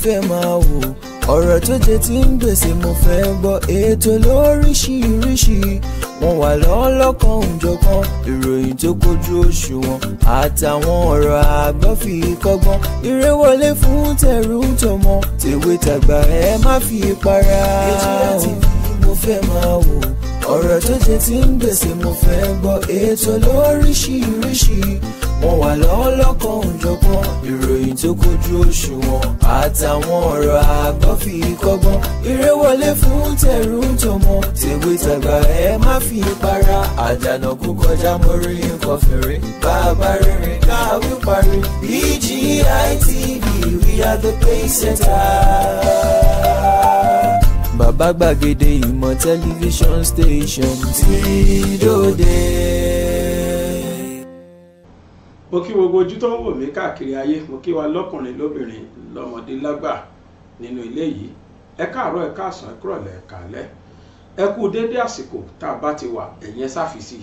fẹ́ máa wò ọ̀rọ̀ tó jẹ tí ń gbèsè mo fẹ́ gbọ́ ètò lóríṣiríṣi wọ́n wà lọ́lọ́kan òjọ̀kan ìròyìn tó kojú òṣùwọ̀n àtàwọn ọ̀rọ̀ àgbọ́ fi kọ́gbọ́n eré wọlé fún tẹ̀rù tọmọ tèwe tàgbà ẹ má fi para. ètò TV mo fẹ́ máa wò ọ̀rọ̀ tó jẹ tí ń gbèsè mo fẹ́ gbọ́ ètò lóríṣiríṣi wọ́n wà lọ́lọ́kan òjọ̀kan ìròyìn tó kojú òṣùwọ̀n àtàwọn ọ̀rọ̀ àgbọ́ fi kọ́gbọ́n eré wọlé fún tẹ̀rù tọmọ tèwe tàgbà ẹ má fi para àjànàkú kọjá mórí nǹkan fèrè bàbá rere káwí parí BGI TV we are the pace setter. Bàbá gbàgede ìmọ̀ tẹlifíṣọ̀n station tí dòde. Mo kí gbogbo ojú tó ń wò mí káàkiri ayé, mo kí wa lọ́kùnrin lóbìnrin lọ́mọdé lágbà nínú ilé yìí. Ẹ káàárọ̀, ẹ káàsán, ẹ kúrọ̀lẹ́, ẹ káalẹ́. Ẹ kú déédé àsìkò tá a bá ti wà ẹ̀yin sáfìsì.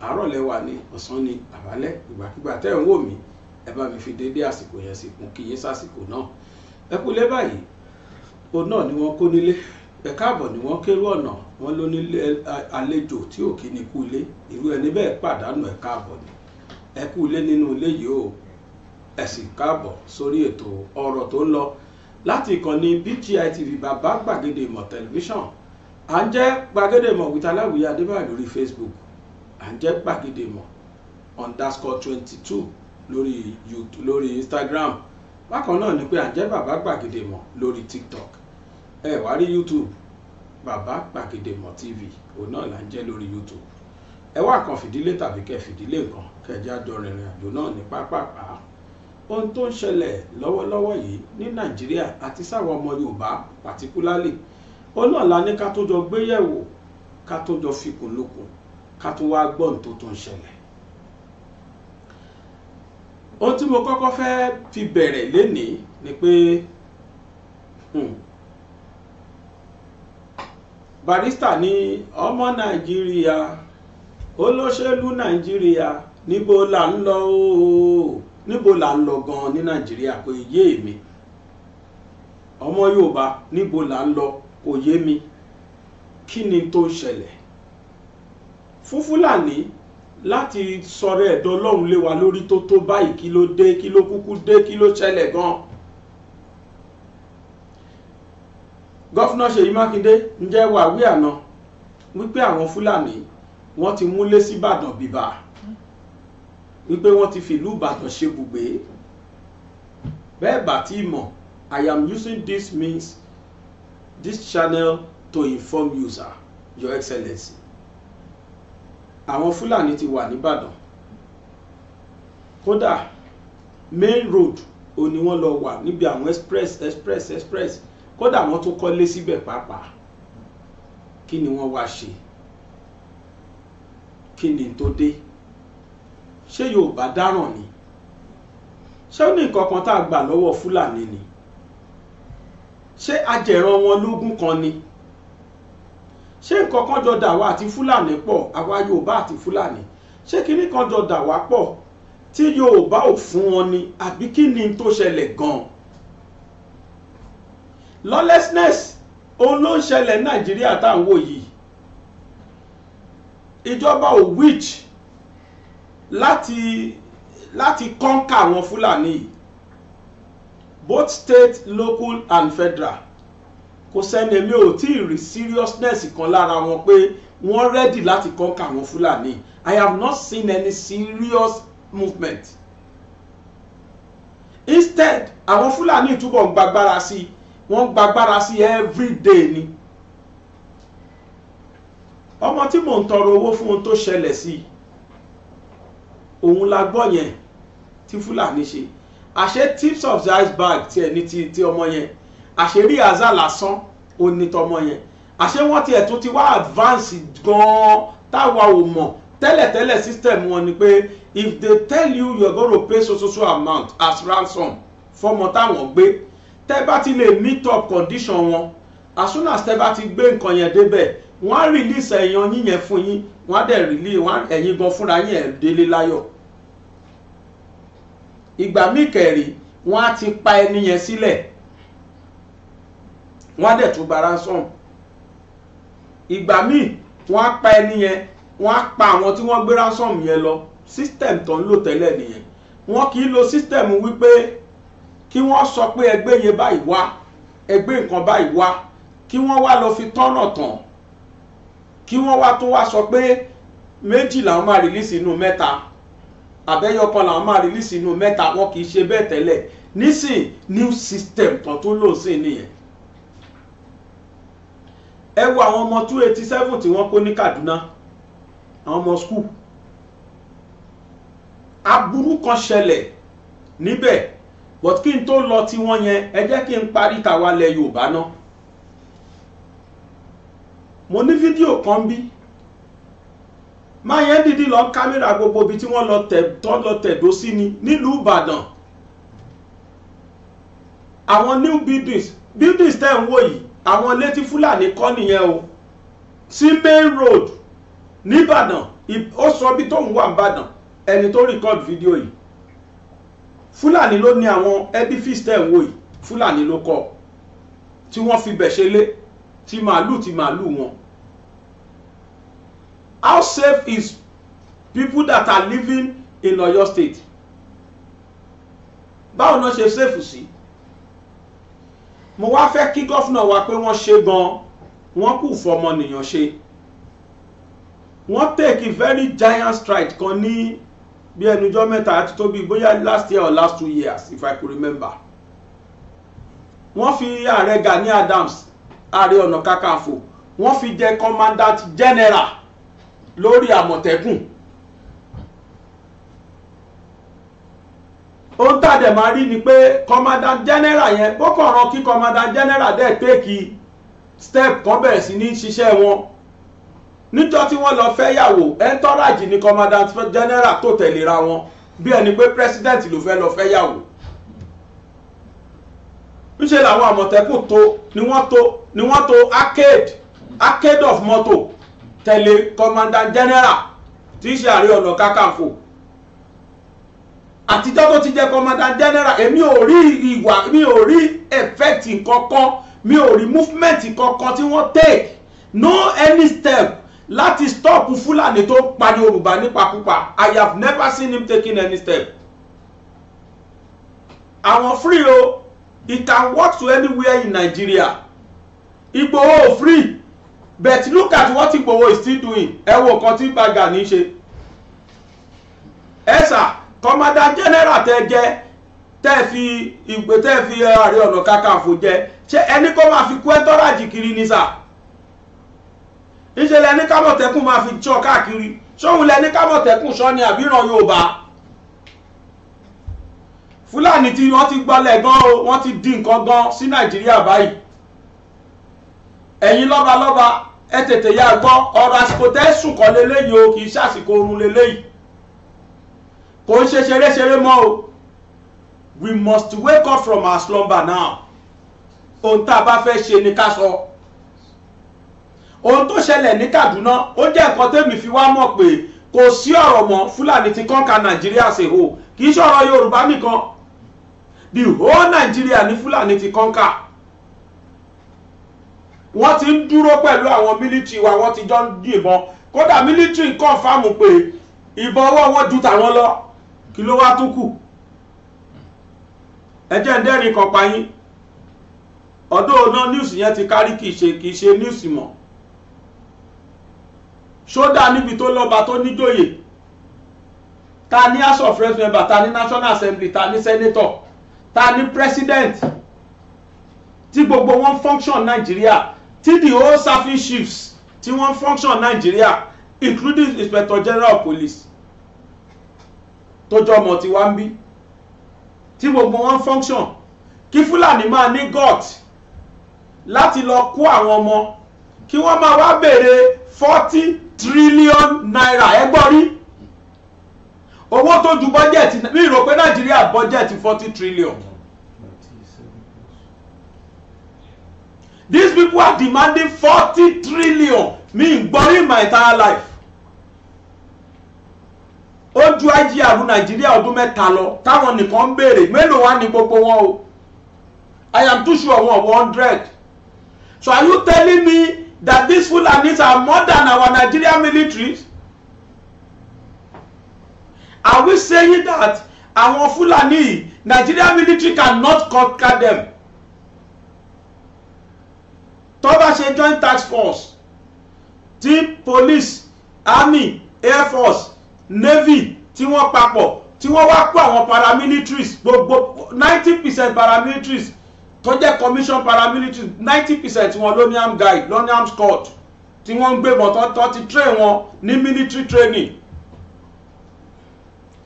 Àárọ̀ lẹ wà ní, ọ̀sán ní, àbálẹ́, ìgbàkígbà tẹ́ ń wò mí. Ẹ bá mi fi déédé àsìkò yẹn sí kún kí yín sásìkò náà. Ẹ kú lé báyìí. Òun náà ni wọ́n kó nílé. Ẹ káàbọ̀ ni wọ́n kérú ọ̀nà. Wọ́n ló nílé àlejò tí ò kí ni kú ilé. Irú ẹni bẹ́ẹ̀ pàdánù ẹ káàbọ̀ ni. Ẹ kú ilé nínú ilé yìí o. Ẹ sì káàbọ̀ sórí ètò ọ̀rọ̀ tó ń lọ láti ìkànnì BGI TV bàbá gbàgede ìmọ̀ tẹlifíṣàn. À ń jẹ́ gbàgede ìmọ̀ with Aláwìyé Adébáyọ̀ lórí Facebook. À ń jẹ́ gbàgede ìmọ̀ _22 lórí YouTube, lórí Instagram. Bákan náà ni pé à ń jẹ́ bàbá gbàgede ìmọ̀ lórí TikTok. Ẹ wá rí YouTube bàbá gbàgede ìmọ̀ TV òun náà là ń jẹ́ lórí YouTube. Ẹ wá kan fìdílé tàbí kẹ́ fìdílé nǹkan kẹjá jọ rìnrìn àjò náà ní pápápá. Ohun tó ń ṣẹlẹ̀ lọ́wọ́lọ́wọ́ yìí ní Nàìjíríà àti sáwọn ọmọ Yorùbá particularly ó náà la ní ká tó jọ gbéyẹ̀wò, ká tó jọ fikùn lukùn, ká tó wá gbọ́n tó ń ṣẹlẹ̀. Ohun tí mo kọ́kọ́ fẹ́ fi bẹ̀rẹ̀ lénìí ni pé Barrister ní ọmọ Nàìjíríà, olóṣèlú Nàìjíríà, níbo là ń lọ ooo, níbo là ń lọ gan ní Nàìjíríà kò yé mi. Ọmọ Yorùbá níbo là ń lọ kò yé mi. Kí ni tó ṣẹlẹ̀ fún Fúlàní láti sọ̀rọ̀ ẹ̀dọ̀ Ọlọ́run lé wa lórí tó báyìí? Kí ló dé, kí ló kúkú dé, kí ló ṣẹlẹ̀ gan? Gọ́fúnà Ṣèyí Mákindé ń jẹ́ wàwí àná wípé àwọn Fúlàní wọ́n ti múlé sí Ìbàdàn bíbá, wípé wọ́n ti fi ìlú Ìbàdàn ṣe bùgbé. Bẹ́ẹ̀ bá tí mọ̀, I am using this channel to inform you, sir, Your Excellency. Àwọn Fúlàní ti wà ní Ìbàdàn. Kódà main road ò ní wọ́n lọ wà níbi àwọn express. Kódà wọ́n tún kọ́lé síbẹ̀ pàápàá. Kí ni wọ́n wá ṣe? Kí ni tó dé? Ṣé Yorùbá dáràn ni? Ṣé ó ní nǹkan kan tá a gbà lọ́wọ́ Fúlàní ni? Ṣé ajẹ̀ran wọn lógún kan ni? Ṣé nǹkan kan jọ dà wá àti Fúlàní pọ̀, àwa Yorùbá àti Fúlàní? Ṣé kíní kan jọ dà wá pọ̀ tí Yorùbá ò fún wọn ni? Àbí kí ni tó ṣẹlẹ̀ gan-an? Lawlessness òun ló ń ṣẹlẹ̀ ní Nàìjíríà tá à ń wò yìí. Ìjọba ò witch láti conquer àwọn Fúlàní, both state, local and federal. Kò sẹ́ni èmi ò tí ì rí seriousness kan lára wọn pé wọ́n ready láti conquer àwọn Fúlàní. I have not seen any serious movement. Instead, àwọn Fúlàní túbọ̀ ń gbàgbára sí, wọ́n gbàgbára sí every day ni. Ọmọ tí mò ń tọrọ owó fún ohun tó ṣẹlẹ̀ sí, òun la gbọ́ yẹn tí Fúlàní ṣe. Àṣé tips of the iceberg tí ẹni tí ọmọ yẹn, àṣírí àzá lásán ó ní tọmọ yẹn. Àṣé wọ́n ti ẹ̀tún ti wá advance gan-an táwa ò mọ̀. Tẹ́lẹ̀tẹ́lẹ̀ system wọn ni pé if they tell you you're going to pay so amount as ransom fọ́mọ táwọn gbé, tẹ́ bá ti lè meet up condition wọn, as soon as tẹ́ bá ti gbé nǹkan yẹn débẹ̀, wọ́n á release ẹ̀yàn yín yẹn fún yín, wọ́n á dẹ̀ release ẹ̀yin gan fúnra yín ẹ̀ délé láyọ̀. Ìgbà míì kẹ̀rí wọ́n á ti pa ẹni yẹn sílẹ̀. wọ́n á dẹ̀ tún gba ransom. Ìgbà míì wọ́n á pa ẹni yẹn, wọ́n á pa àwọn tí wọ́n gbé ransom yẹn lọ. System tó ń lò tẹ́lẹ̀ nìyẹn. Wọ́n kì í lo system wípé kí wọ́n sọ pé ẹgbẹ́ yẹn báyìí wá, ẹgbẹ́ nǹkan báyìí wá, kí wọ́n wá lọ fi tọ́nà tán, kí wọ́n wá tún wá sọ pé méjì làwọn máa release inú mẹ́ta, àbẹ́yọkan làwọn máa release inú mẹ́ta. Wọn kì í ṣe bẹ́ẹ̀ tẹ́lẹ̀. Nísìn new system tó tún lò sí nìyẹn. Ẹ wo àwọn ọmọ 287 tí wọ́n kó ní Kaduna, àwọn ọmọ school. Aburú kan ṣẹlẹ̀ níbẹ̀, but kí n tó lọ tí wọ́n yẹn, ẹ jẹ́ kí n parí tàwa lẹ̀ Yorùbá náà. Mo ní fídíò kan bí máa yẹn dìdí lọ kámẹ́rà gbogbo ibi tí wọ́n lọ tẹ̀dó sí ni nílùú Ìbàdàn. Àwọn new buildings tẹ́ ń wò yìí, àwọn ilé tí Fúlàní kọ́ nìyẹn o. Sí main road nìbàdàn, ó sọ bí tóun wà nìbàdàn, ẹni tó record fídíò yìí. Fúlàní ló ní àwọn edifice tẹ́ ń wò yìí, Fúlàní ló kọ́, tí wọ́n fi bẹ̀ ṣe lé, ti màálù wọn. How safe is people that are living in Oyo State? Báwo náà ṣe safe sí? Mo wá fẹ́ kí gọ́fúnà wa pé wọ́n ṣe gan, wọ́n kù fọmọnìyàn ṣe. Wọ́n take a very giant stride kan ní bí ẹnujọ́ mẹ́ta àti tó bí bóyá last year or last 2 years if I could remember. Wọ́n fi ààrẹ Gani Adams, Ààrẹ Ọ̀nà Kakanfò, wọ́n fi jẹ commandant general lórí Àmọ̀tẹ́kùn. Ohun tá dẹ̀ máa rí ni pé commandant general yẹn, ó kàn rán kí commandant general dẹ̀ take step kan bẹ̀rẹ̀ sí ní ṣiṣẹ́ wọn. Níjọ́ tí wọ́n lọ fẹ́ yàwó, entourage ni commandant general tó tẹ̀léra wọn, bí ẹni pé president ló fẹ́ lọ fẹ́ yàwó. Níṣẹ́ làwọn Àmọ̀tẹ́kùn ni wọ́n tó arcade of motor tẹ̀lé commandant general tí í ṣe Ààrẹ Ọ̀nà Kakanfò. Àtijọ́ tó ti jẹ́ commandant general, èmi ò rí effect kankan, mi ò rí movement kankan tí wọ́n take, no any step láti stop Fúlàní tó pa Yorùbá nípakúpa. I have never seen him taking any step. Àwọn free o, he can walk to anywhere in Nigeria. Igboho free, but look at what Igboho is still doing. Ẹ wo nǹkan tí Gani ṣe. Ẹ sà, commandant general tẹ́ fi Ààrẹ Ọ̀nà Kakanfò jẹ, ṣé ẹni kó máa fi kú entourage kiri ni sà? Ìṣẹ̀lẹ̀ ní kámọ̀tẹ́kùn máa fi jọ káàkiri, ṣóhun lẹ ní kámọ̀tẹ́kùn ṣọ́ ni àbíran Yorùbá? Fúlàní tí wọ́n ti gbọ́lẹ̀ gan o, wọ́n ti di nǹkan gan sí Nàìjíríà báyìí. Ẹ̀yin lọ́balọ́ba ẹ tètè yá gbọ́, ọ̀rọ̀ àsìkò tẹ́ sùn kọ́ leléyìí o, kì í ṣàsìkò oorun leléyìí. Kò ń ṣe ṣeré mọ́ o. We must wake up from our slumber now. Ohun tá a bá fẹ́ ṣe ni ká sọ. Ohun tó ṣẹlẹ̀ ní Kaduna, ó jẹ́ nǹkan tẹ́mi fi wá mọ̀ pé kò sí ọ̀rọ̀ mọ́, Fúlàní ti conquer Nàìjíríà ṣe o. Kì í ṣọ̀rọ̀ Yorùbá nìkan. The whole Nigeria ní Fúlàní ti conquer. Wọ́n ti ń dúró pẹ̀lú àwọn military wa, wọ́n ti jọ ń yìnbọn. Kódà military confirm pé ìbọn ọwọ́ wọn ju tàwọn lọ. Kí ló wá tún kù? Ẹ jẹ́ ń dẹ́rìn kan pa yín. Ọ̀dọ̀ ọ̀nà news yẹn ti kárí kì í ṣe news mọ́. Ṣódà níbi tó lọ́ba tó níjòyè. Ta ní House of Reps member, ta ní National Assembly, ta ní Senator, ta ní President. Tí gbogbo wọn function Nigeria, tí the whole service chiefs tí wọ́n function Nigeria, including Inspector General of Police tó jọmọ tí wá ń bí, tí gbogbo wọn function. Kí Fúlàní máa ní gut láti lọ kó àwọn ọmọ, kí wọ́n máa wá béèrè 40 trillion naira. Ẹ gbọ́ rí owó tó ju bọ́jẹ̀tì, mi rò pé Nàìjíríà bọ́jẹ̀tì 40 trillion. These people are demanding 40 trillion. Me gbọ́ in my entire life. Ó ju IGR Nàìjíríà ọdún mẹ́ta lọ táwọn nìkan ń béèrè, mélòó wá ní gbogbo wọn o? I am too sure wọn 100. So are you telling me that these Fulanis are more than our Nigerian militaries? Are we saying that our Fulani, Nigerian military cannot conquer them? Tó bá ṣe joint task force, tí police, army, air force, navy, tí wọ́n papọ̀, tí wọ́n wá kó àwọn paramilitaries, gbogbo 90% paramilitaries tó jẹ́ commission paramilitaries, 90% wọn ló ní arm guide, ló ní arm squad, tí wọ́n ń gbé wọn tó ti train wọn ní military training.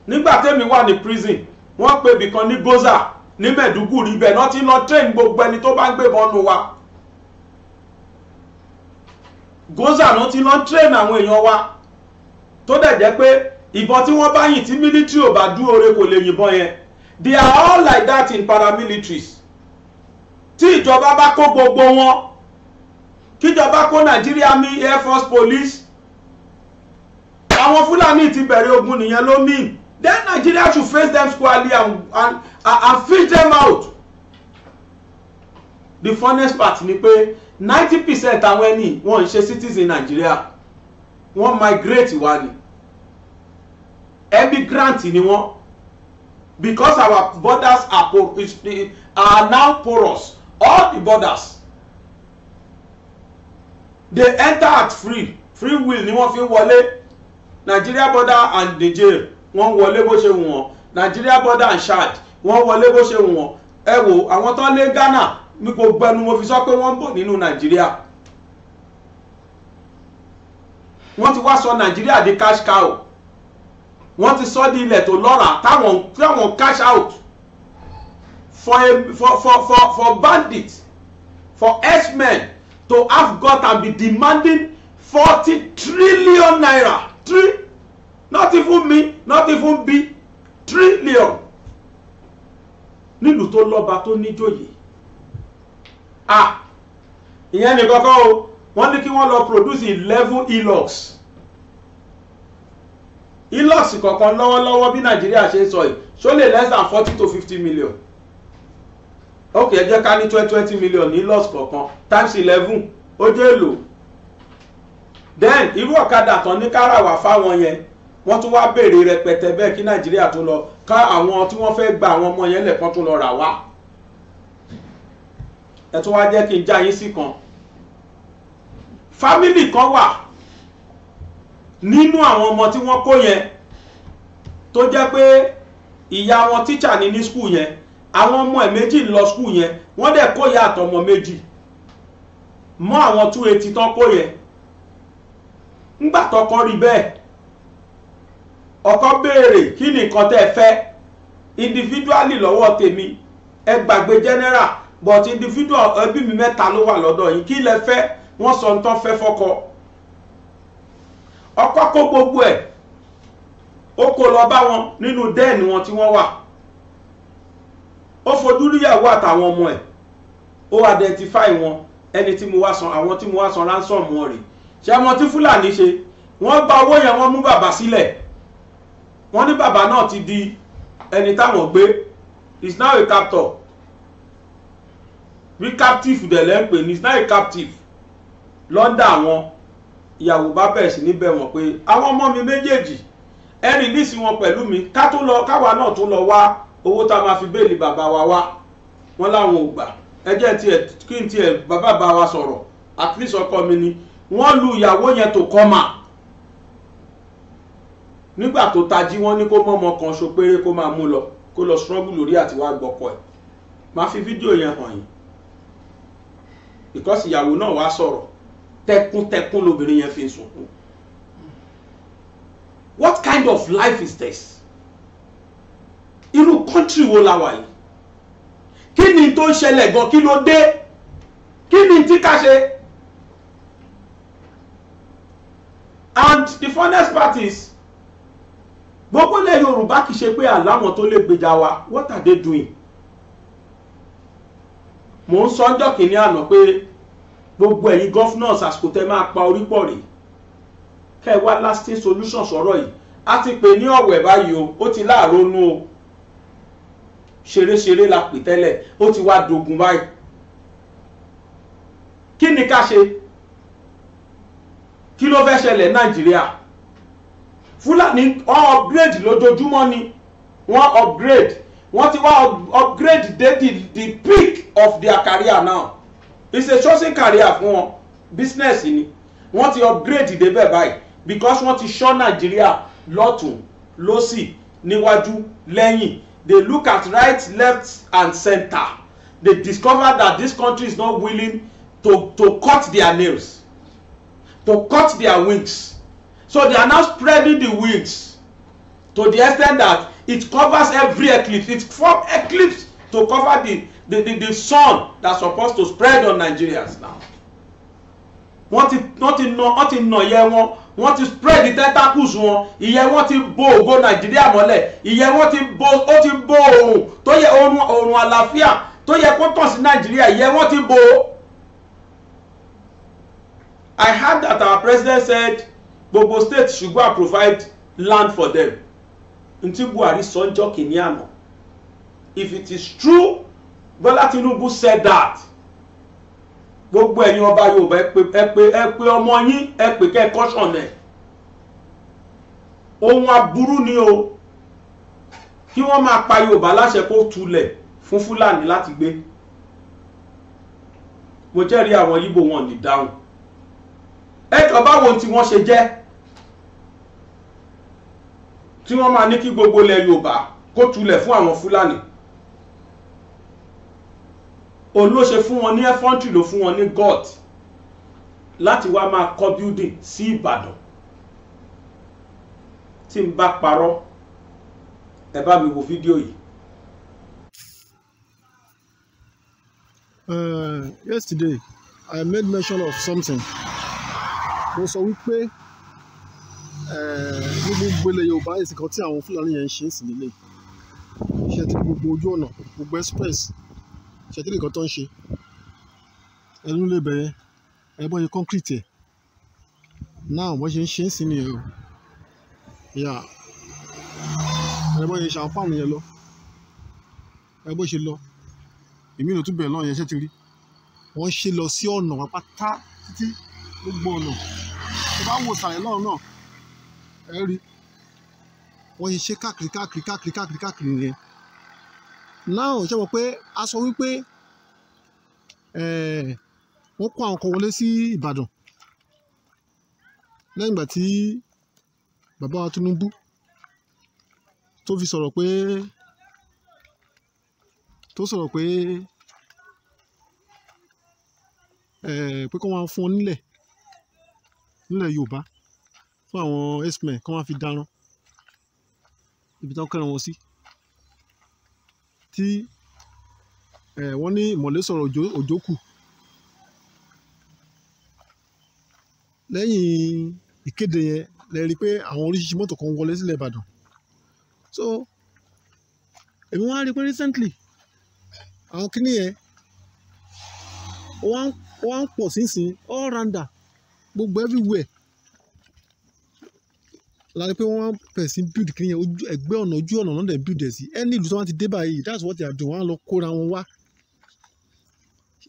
Nígbà tẹ́mi wà ní prison, wọ́n pè bìkan ní Goza ní Maiduguri, ibẹ̀ náà ti lọ train gbogbo ẹni tó bá ń gbé bọ́nu wa. Goza náà ti lọ train àwọn èèyàn wa tó dẹ̀ jẹ́ pé ìbọn tí wọ́n bá yìn tí military ò bá dúró re kò lè yìnbọn yẹn. They are all like that in paramilitaries. Tí ìjọba bá kó gbogbo wọn, kíjọba kó Nigeria Army, Air Force, Police, àwọn Fulani ti bẹ̀rẹ̀ ogun nìyẹn ló mean. Then Nigeria should face them squarely and fish them out. The funniest part ni pé 90% àwọn ẹni wọ́n ń ṣe citizen Nigeria, wọ́n migrate wá ni, emigrant ni wọ́n, because our borders are now porous. All the borders, they enter at free will ni wọ́n fi wọlé. Nigeria border and Niger wọ́n wọlé bó ṣe wù wọ́n, Nigeria border and Chad wọ́n wọlé bó ṣe wù wọ́n. Ẹ wò àwọn tó lé Ghana mi kò gbẹnu mo fi sọ pé wọ́n ń bọ̀ nínú Nigeria. Wọ́n ti wá sọ Nigeria di cash cow, wọ́n ti sọ di ilẹ̀ tó lọ́ràá táwọn cash out for bandits, for herdsmen to have got and be demanding 40 trillion naira. Not even me, not even B, trillion. Nílùú tó lọ́ba tó níjòyè. Ìyẹn ni kọ́kọ́ o, wọ́n ní kí wọ́n lọ produce 11HILUX. HILUX kọ̀ọ̀kan lọ́wọ́lọ́wọ́ bí Nàìjíríà ṣe sọ yìí, ṣó lè less than 40 to 50 million. Okay, ẹ jẹ́ ká ní 20 million ní HILUX kọ̀ọ̀kan times 11 ó jẹ́ èlò. Then irú ọ̀kadà tán ní káràwà fáwọn yẹn, wọ́n tún wá béèrè rẹpẹtẹ bẹ́ẹ̀ kí Nàìjíríà tó lọ ká àwọn tí wọ́n fẹ́ gba àwọn ọmọ yẹn lẹ́ẹ̀kan tó lọ rà wá. Ẹ tún wá jẹ́ kí n já yín sí kan. Family kan wà nínú àwọn ọmọ tí wọ́n kó yẹn tó jẹ́ pé ìyá wọn teacher ní school yẹn, àwọn ọmọ ẹ̀ méjì ń lọ school yẹn, wọ́n dẹ̀ kó ìyá àtọmọ méjì mọ́ àwọn 280 tán kó yẹn. Ńgbà tọkọ rí bẹ́ẹ̀, ọkọ béèrè kí ni nǹkan tẹ́ fẹ́ individually lọ́wọ́ tèmi, ẹ gbàgbé general, but individual ẹbí mi mẹ́ta ló wà lọ́dọ̀ yín, kí lẹ fẹ́? Wọ́n sọ ń tán fẹ́ fọ́kọ. Ọkọ kó gbogbo ẹ̀ ó kó lọ bá wọn nínú den wọn tí wọ́n wà. Ó fojú ríyàwó àtàwọn ọmọ ẹ̀, ó identify wọn, ẹni tí mo wá san, àwọn tí mo wá san ransom wọn rè. Ṣé ọmọ tí Fúlàní ṣe? Wọ́n gba owó yẹn, wọ́n mú bàbá sílẹ̀. Wọ́n ní bàbá náà ti di ẹni táwọn gbé, is now a captor. Bí captive dẹ̀ lẹ́ ń pè ní, is now a captive. Lọ́ndà àwọn ìyàwó bá bẹ̀rẹ̀ sí ní bẹ̀ wọ́n pé àwọn ọmọ mi méjèèjì ẹ release wọn pẹ̀lú mi, ká tó lọ káwa náà tó lọ wá owó tá a máa fi béèlì bàbá wa wá. Wọ́n láwọn ò gbà. Ẹ jẹ́ tiẹ̀ kí n tiẹ̀ bàbá bá wa sọ̀rọ̀, at least ọkọ mi ni. Wọ́n lu ìyàwó yẹn tó kọ́mà. Nígbà tó tají wọ́n ní kó mọ́mọ́ kan ṣo péré kó máa mú lọ, kó lọ struggle lórí àti wá gbọ́kọ ẹ̀. Máa fi fídíò yẹn hàn yín, because ìyàwó náà wá sọ̀rọ̀ tẹkùntẹkùn lóbìnrin yẹn fi ń sunkún. What kind of life is this? Irú country wo la wà yìí? Kí ni tó ń ṣẹlẹ̀ gan? Kí ló dé? Kí ni tí ká ṣe? And the funniest part is, gbogbo ilẹ̀ Yorùbá kì í ṣe pé àláwọn tó lè gbèjà wa. What are they doing? Mo ń sọ ọjọ́ kìíní àná pé gbogbo ẹ̀yin governors àsìkò tẹ́ máa pa orí pọ̀ rèé, kẹ́ ẹ wá lasting solution sọ̀rọ̀ yìí. A ti pè ní ọ̀wẹ̀ báyìí o, ó ti láàrónú o, ṣeréṣeré la pè tẹ́lẹ̀, ó ti wá dogun báyìí. kí ni ká ṣe kí ló fẹ́ ṣẹlẹ̀ Nàìjíríà Fúlàní wọ́n upgrade lójoojúmọ́ ni wọ́n upgrade wọ́n ti wá upgrade the peak of their career now it's a chosen career fún wọn business ni wọ́n ti upgrade débẹ̀ báyìí because wọ́n ti ṣọ́ Nàìjíríà lọ́tún lósì níwájú lẹ́yìn they look at right left and center they discover that this country is not willing to cut their nails to cut their wings so they are now spreading the wings to the extent that it covers every eclipse it forms eclipse to cover the sun that's supposed to spread on Nigerians now wọ́n ti nà ìyẹ́ wọn wọ́n ti spread the tentacles wọn ìyẹ́ wọn ti bo ògo Nàìjíríà mọ́lẹ̀ ìyẹ́ wọn ti bo oòrùn tó yẹ oòrùn àlàáfíà tó yẹ kó tàn sí Nàìjíríà ìyẹ́ wọn ti bo. I heard that our president said gbogbo state should go and provide land for them nti Buhari sọjọ́ kìíní àná if it is true Bola Tinubu said that gbogbo ẹ̀yin ọba Yorùbá ẹ pé ọmọ yín ẹ pé kẹ́ caution ẹ̀ ohun aburú ni o kí wọ́n máa pa Yorùbá láṣẹ kó tulẹ̀ fún Fúlàní láti gbé mo jẹ́rìí àwọn Yíbò wọn ní dáhùn ẹjọ́ báwo tí wọ́n ṣe jẹ́ tí wọ́n máa ní kí gbogbo ilẹ̀ Yorùbá kó tulẹ̀ fún àwọn Fúlàní òun ló ṣe fún wọn ní ẹfọ́ntì ló fún wọn ní god láti wá máa kọ́ building sí Ìbàdàn tí n bá parọ́ ẹ bá mi wo fídíò yìí. Yesterday I made mention of something mo sọ wípé ní gbogbo ilẹ̀ Yorùbá èsì kan tí àwọn Fúlàní yẹn ń ṣe é sí nílé iṣẹ́ tí gbogbo ojú ọ̀nà gbogbo express iṣẹ́ tí nìkan tó ń ṣe ẹnu lè bẹ̀rẹ̀ ẹ̀bọ́n yẹn concrete ẹ̀ náà wọ́n ṣe ń ṣe é sí nìyẹn o ìyá ẹ̀bọ́n yẹn ṣàǹfààní yẹn lọ ẹ̀bọ́n ṣe lọ èmi ló tún bẹ̀rẹ̀ náà yẹn ṣe ti rí wọ́n ṣe lọ sí ọ̀nà pátá títí gbogbo ọ̀nà tó bá wò sàlẹ̀ náà náà ẹ rí wọ́n ṣe káàkiri yẹn náà ṣe mọ̀ pé a sọ wípé wọ́n kó àwọn kan wọlé sí Ìbàdàn lẹ́yìn ìgbà tí bàbá wa Tinubu tó fi sọ̀rọ̀ pé kó máa fún wọn nílẹ̀ Yorùbá fún àwọn x-men kó máa fi dáná ibi tí wọ́n kẹ́ran wọn sí tí wọ́n ní ìmọ̀lẹ́ sọ̀rọ̀ òjò kù lẹ́yìn ìkéde yẹn lè rí i pé àwọn oríṣiríṣi mọ́tò kan wọlé sílẹ̀ Ìbàdàn so èmi wá rí i pé recently àwọn kíní yẹn wọ́n ń pọ̀ sínsìn all rounder gbogbo everywhere láti pé wọ́n bẹ̀rẹ̀ sí build kíní yẹn ẹgbẹ́ ọ̀nà ojú ọ̀nà náà dẹ̀ build ẹ̀ sí ẹni ìlú tí wọ́n ti dé báyìí that's what they are doing wọ́n á lọ kóra wọn wá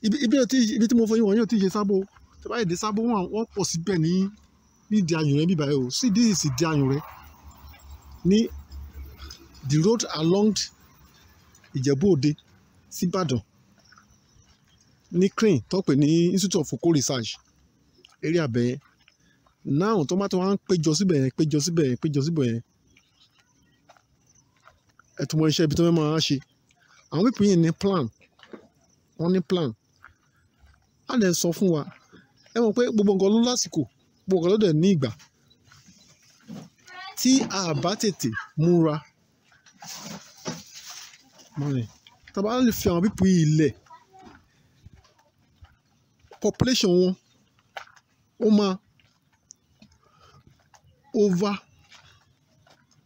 ibi tí mo fọ yín wọ̀nyí ò tí ì ṣe sábò tí wọ́n bá yẹ dé sábò wọ́n pọ̀ síbẹ̀ ní ìdí ayùnrẹ́ bíbá yìí o sí this is ìdí ayùnrẹ́ ní the road along Ìjẹ̀bú Òde sí Ìbàdàn ní crane tó pè ní Institute of Focal Research area bẹ́ẹ̀ náà tó máa tó wá ń péjọ síbẹ̀ yẹn ẹ̀tùmọ̀ iṣẹ́ ibi tó fẹ́ máa ṣe àwọn pípín yìí ní plan wọ́n ní plan á lè sọ fún wa ẹ mọ̀ pé gbogbo nǹkan ló lásìkò gbogbo nǹkan ló dẹ̀ ní ìgbà tí a bá tètè múra tá a bá lè fi àwọn pípín yìí lẹ̀ population wọn ó máa over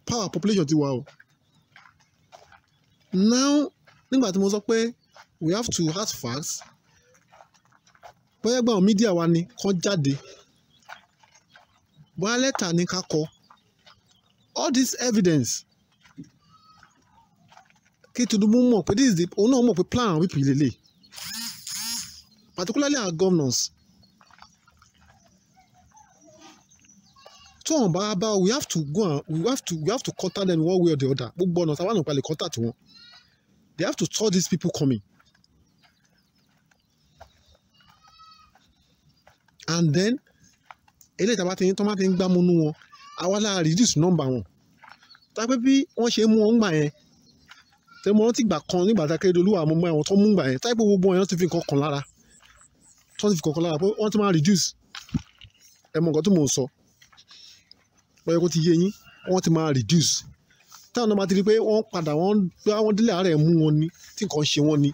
power population ti wà o now nígbà tí mo sọ pé we have to act fast bóyá gbà àwọn mídíà wa ni kàn jáde bóyá lẹ́tà ni ká kọ all this evidence kí Tinubu mọ̀ pé this is the òun náà mọ̀ pé plan àwọn people lélẹ̀ particularly our governors tó wọn bá bá we have to go and we have to contact them one way or the other gbogbo ọ̀nà táwọn àlùkò lè contact wọn they have to tell these people coming and then eléyìí tá a bá ti ń gbámú nú wọn àwa la reduce number wọn tápẹ́ bí wọ́n ṣe mú wọn gbà yẹn tẹ́ mo rántí gbà kan nígbà tá a kéde olúwa àmọ́ àwọn tó mú gbà yẹn tápẹ́ gbogbo wọn yẹn ti fi nǹkan kan lára tó ti fi nǹkan kan lára pé wọ́n ti máa reduce ẹ mọ nǹkan tó mò ń sọ bóyá kó ti yé yín wọ́n ti máa reduce táwọn náà máa ti rí pé wọ́n padà wọ́n délé àárẹ̀ mú wọn ní tí nǹkan ṣe wọ́n ní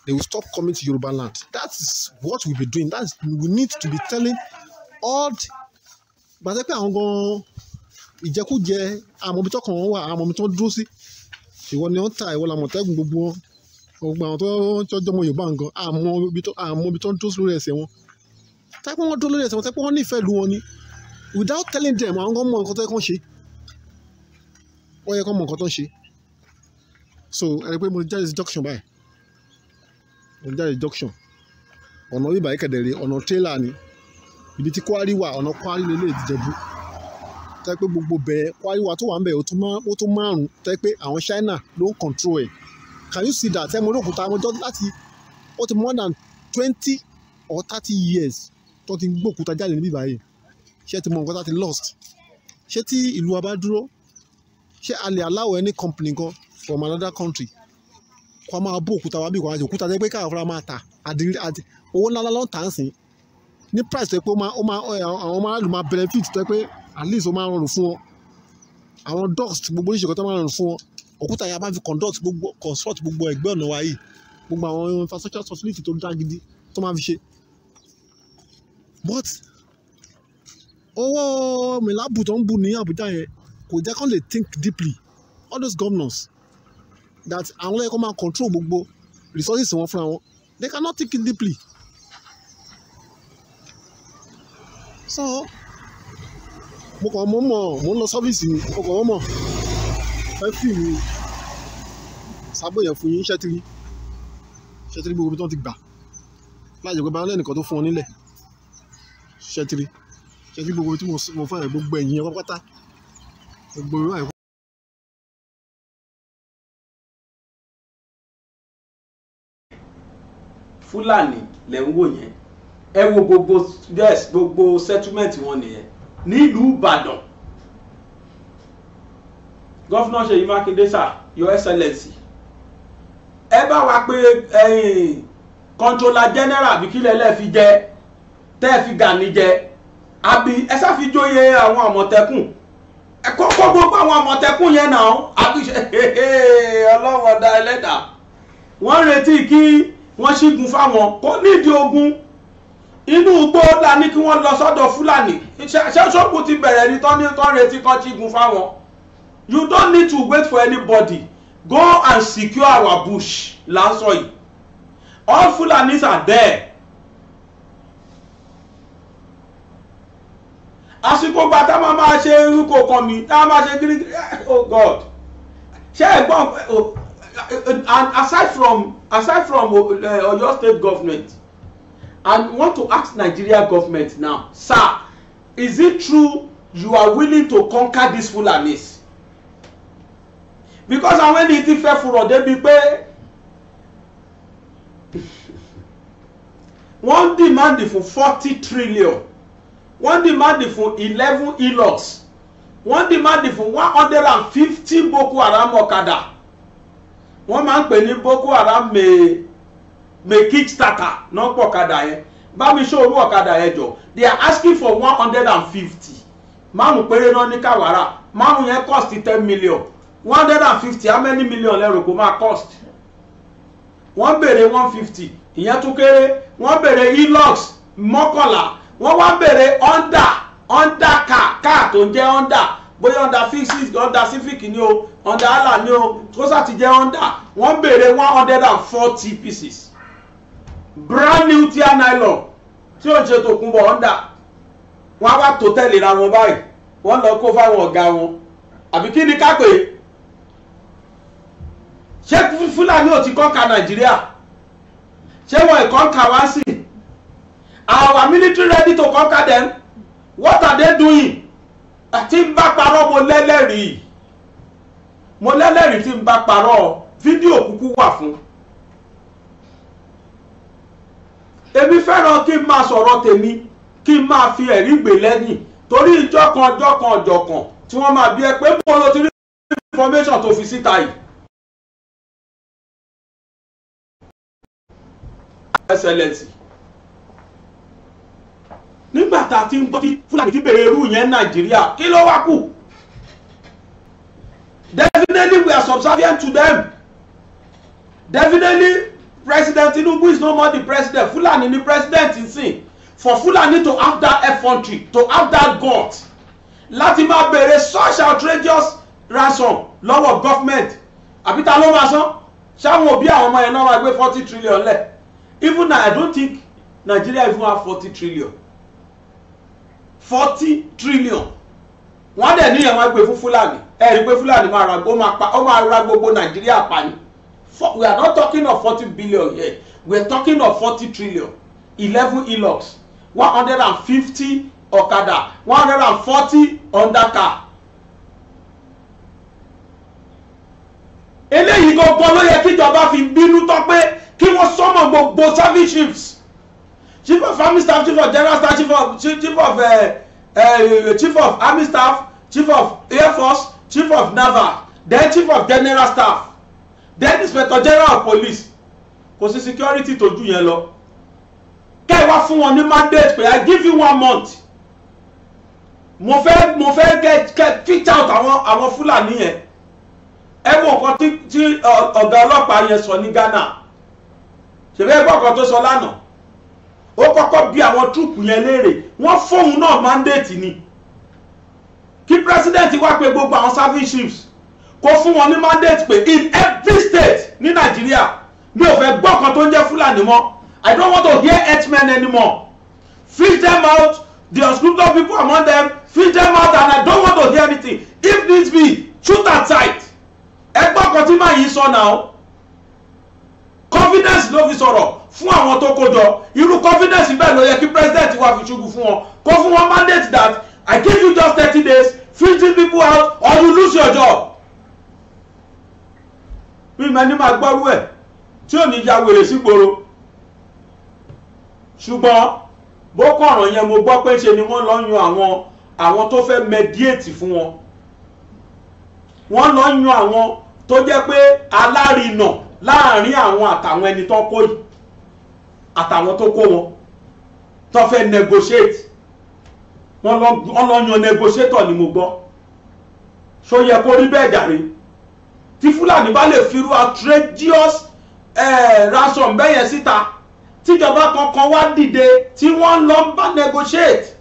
they will stop coming to Yoruba land that is what we be doing we need to be telling all gbàtẹ́ pé àwọn gan ìjẹkújẹ àmọ́bí tọkàn wọn wà àmọ́bí tó dúró sí ìwọ ni wọ́n ta ìwọ làmọ̀ tẹ́gùn gbogbo àwọn tó jọmọ Yorùbá nǹkan àmọ́bí tó dúró lórí ẹsẹ̀ wọn tápẹ́ wọ́n dúró lórí ẹsẹ̀ wọn tápẹ́ wọ́n nífẹ̀ẹ́ lu wọn ni without telling them àwọn kan mọ nǹkan tó yẹ kán ṣe wọ́n yẹ kán mọ nǹkan tó ń ṣe so ẹni pé mo jáde sí junction báyìí ọ̀nà bíbá yìí kẹ̀dẹ̀rẹ̀ ọ̀nà trailer ni ibi tí Kwari wà ọ̀nà Kwari lè Ìjẹ̀bú tẹ́ pé gbogbo bẹ́ẹ̀ Kwari wà tó wà ń bẹ̀ ó tó márùn-ún tẹ́ pé àwọn China ló ń control ẹ̀ can you see that ẹ mọ olókùúta àwọn ọjọ́ láti ó ti more than 20 or 30 years tó ti gbókùúta jáde níbí báyìí ṣé ti mọ nǹkan tá ti lost ṣé tí ìlú wa bá dúró ṣé a lè allow any company kan from another country kó a máa bó òkúta wa bí kò wá sí òkúta tẹ́ pé káwọn fúnra máa tà owó ńlá ló ń tà ń sìn ní price tó pé àwọn máa lù máa benefit tó pé at least ó máa rọrùn fún wọn àwọn dust gbogbo oríṣiríṣi tó máa rọrùn fún wọn òkúta yà máa fi construct gbogbo ẹgbẹ́ ọ̀nà wa yìí gbogbo àwọn infrastructure facility tó dá gidi tó máa fi ṣe but owó mìlábù tó ń bù ní Àbújá yẹn kò jẹ́ kó lè think deeply all those governors that àwọn lẹ́yìn kó máa control gbogbo resources wọn fúnra wọn they cannot think it deeply. So mo kàn mo ń lọ sọ́fíìsì ni mo kàn mọ̀ fẹ́ fi mi sábòyàn fún yín ṣẹ́tìrí gbogbo tó ti gbà láì jẹ́ pé báyọ̀ lẹ́nìkan tó fún wọn nílẹ̀ ṣẹ́tìrí gbogbo tí mo fẹ́ gbogbo ẹ̀yìn ẹ̀ pátá gbogbo ìwé àìkú. Fúlàní lẹ̀ ń wò yẹn ẹ wo gbogbo settlement wọn nìyẹn nílùú Ìbàdàn gọ́fúnà Ṣèyí Mákindé sà your excellency ẹ bá wa pé controller general bí kílẹ̀ lẹ́ẹ̀ fi jẹ tẹ́ẹ̀ fi Gani jẹ àbí ẹ sáfi jóye àwọn Àmọ̀tẹ́kùn ẹ kọ́kọ́ gbogbo àwọn Àmọ̀tẹ́kùn yẹn náà àbí Ọlọ́run ọ̀dà ẹlẹ́dàá wọ́n retí kí wọ́n ṣígun fáwọn kò nídìí ogun inú igbó la ní kí wọ́n lọ sọ́dọ̀ Fúlàní ṣẹ́ṣọ́kù ti bẹ̀rẹ̀ ní tán retí kan ṣígun fáwọn you don't need to wait for anybody go and secure our bush lásọ yìí all Fulanis are there àsìkò gba tá a máa ṣe irúkọ kan mi tá a máa ṣe gírígírí oh God ṣé ẹ̀gbọ́n aside from Oyo state government I want to ask Nigeria government now sir is it true you are willing to conquer these Fulanis because àwọn ẹni tí fẹ́ fúrọ̀ débi pé wọ́n demand fún 40 trillion wọ́n demand fún 11HILUX wọ́n demand fún 150 Boko Haram ọ̀kadà wọ́n máa ń pè ní Boko Haram me kickstarter náà pọ̀ ọ̀kadà yẹn bá mi ṣòro ọ̀kadà yẹn jọ they are asking for 150 márùn péré náà ní Kàwárà márùn yẹn cost 10 million 150 how many million lẹ́rù kó máa cost wọ́n béèrè 150 ìyẹn tún kéré wọ́n béèrè HILUX mọ́kànlá wọ́n wá béèrè Honda car tó ń jẹ́ Honda bóyá Honda Honda Civic ni o Honda Hala ni o tó sá ti jẹ́ Honda wọ́n béèrè 140 pieces brand new tear nylon tí ó ń ṣe tó kún bọ̀ Honda wọ́n á wá tó tẹ̀lé ra wọn báyìí wọ́n lọ kó fáwọn ọ̀gá wọn àbí kí ni ká pè ṣé Fúlàní ò ti kọ́ka Nàìjíríà ṣé wọ́n ìkọ́ka wá sí our military ready to conquer them what are they doing tí ń bá parọ́ mo lẹ́lẹ́rìí tí ń bá parọ́ fídíò kúkú wà fún. èmi fẹ́ràn kí n máa sọ̀rọ̀ tèmi kí n máa fi ẹ̀rí gbè lẹ́yìn torí ìjọ kan tí wọ́n máa bí ẹ pé mo lo ti rí information tó fi síta yìí. Excellency nígbà tá a ti ń gbọ́ tí Fúlàní ti bèrè irú yẹn Nàìjíríà kí ló wá kù? Definitely we are subservient to them. Definitely President Tinubu is no more the president. Fulani ni president nsìn. For Fulani to have that effrontery, to have that guts, láti máa bèrè such outrageous ransom lọ́wọ́ government. Àbí ta ló máa san? Ṣáwọn òbí àwọn ọmọ yẹn náà máa gbé 40 trillion lẹ̀. Even now, I don't think Nigeria even have 40 trillion. 40 trillion. Wọ́n dẹ̀ ní yẹn wọ́n gbé fún Fulani. Ẹ rí pé Fulani máa ra gbogbo Nigeria pa ni. We are not talking of 40 billion here. We are talking of 40 trillion. 11HILUX. 150 Okada. 140 undercar. Eléyìí gbogbo ló yẹ kíjọba fi bínú tó pé kí wọ́n sọ́mọ̀ gbogbo service chiefs. Chief of Army Staff, Chief of General Staff, Chief of Army Staff, Chief of Air Force, Chief of Naval, then Chief of General Staff, then Inspector General of Police. Kò sí security tó jù yẹn lọ. Kẹ́ wá fún wọn ní mandate pé I give you 1 month. Mo fẹ́ get fit out àwọn Fúlàní yẹn. Ẹ wo nǹkan tí ọ̀gá ọlọ́pàá yẹn sọ ní Ghana. Ṣèbẹ́ gbọ́ nǹkan tó sọ lánàá. Ó kọ́kọ́ bí àwọn trúùpù yẹn léèrè. Wọ́n fóun náà mandate ni. Kí president wá pé gbogbo àwọn service chiefs kó fún wọn ní mandate pé in every state ní Nàìjíríà mi ò fẹ́ gbọ́ kan tó ń jẹ́ Fúlàní mọ́. I don't want to hear herdsmen anymore. Fish them out, the unscrupulous people among them, fish them out, and I don't want to hear anything. If needs be, shoot at sight. Ẹgbọ́n kan tí máa yí sọ náà. Confidence ló fi sọ̀rọ̀ fún àwọn tó kójọ. Irú confidence bẹ́ẹ̀ ló yẹ kí president wá fi ṣubú fún wọn. Kó fún wọn mandate that I give you just 30 days, fish these people out, or you lose your job. Mi mẹ́ni máa gbọ́rú ẹ̀ tí ò ní ya wèrè sí gbòòrò. Ṣùgbọ́n boko ọ̀ràn yẹn mo gbọ́ pé ṣe ni wọ́n lọ yan àwọn tó fẹ́ mediate fún wọn. Wọ́n lọ yan àwọn tó jẹ́ pé alárinà láàrin àwọn àtàwọn ẹni tó kó yìí àtàwọn tó kó wọn tó fẹ́ negotiate. Wọ́n lọ yan negotiator ni mo gbọ́. Ṣó yẹ kó rí bẹ́ẹ̀ jàre? Tí Fúlàní bá lè firu outrageous ransom bẹ́yẹn síta tíjọba kankan wá dìde tí wọ́n lọ bá negotiate.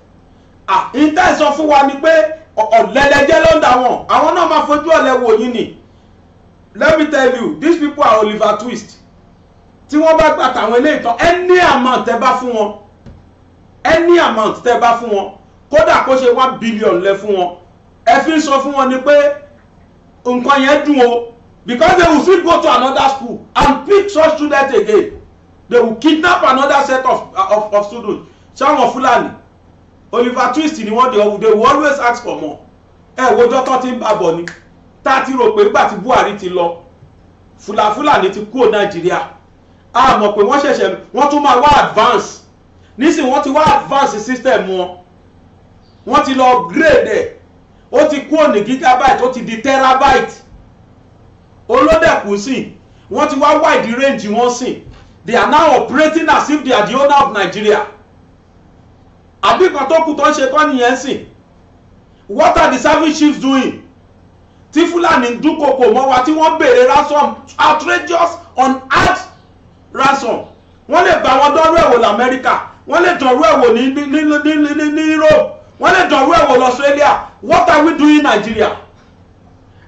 Ìtẹ́ sọ fún wa ni pé ọ̀lẹ́lẹ́jẹ́ ló ń dà wọ́n. Àwọn náà máa fojú ọ̀lẹ wò yín ni. Let me tell you, these people are Oliver Twist. Tí wọ́n bá gbà tàwọn eléyìí tán, any amount tẹ́ bá fún wọn, any amount tẹ́ bá fún wọn, kódà kó ṣe 1 billion lẹ fún wọn, ẹ fi ń sọ fún wọn ni pé nǹkan yẹn dùn o, because they will still go to another school and pick such students again. They will kidnap another set of students. Ṣáwọn Fúlàní Oliver Twist ni wọ́n they will always ask for more. Wojọ́ tán ti ń bá bọ̀ ni. Tá ti rò pé nígbà tí Buhari ti lọ, Fúlàní ti kúrò Nàìjíríà. A mọ̀ pé wọ́n tún máa wá advance. Nísìn wọ́n ti wá advance system wọn. Wọ́n ti lọ upgrade ẹ̀. Ó ti kúrò ní gigabyte, ó ti di terabyte. Olódẹ̀kùn sí. Wọ́n ti wá wide range wọ́n sìn. They are now operating as if they are the owner of Nigeria. Àbí kan tó kù tó ń ṣe kọ́ nìyẹn sìn. What are the service chiefs doing? Tí Fúlàní ń dúnkokò mọ́ wa tí wọ́n béèrè ransom, outrageous unasked ransom. Wọ́n lè bá wọn dọ́rú ẹ̀wò l'Amẹ́ríkà. Wọ́n lè dọ̀rú ẹ̀wò ní Europe. Wọ́n lè dọ̀rú ẹ̀wò l'Australia. What are we doing in Nigeria?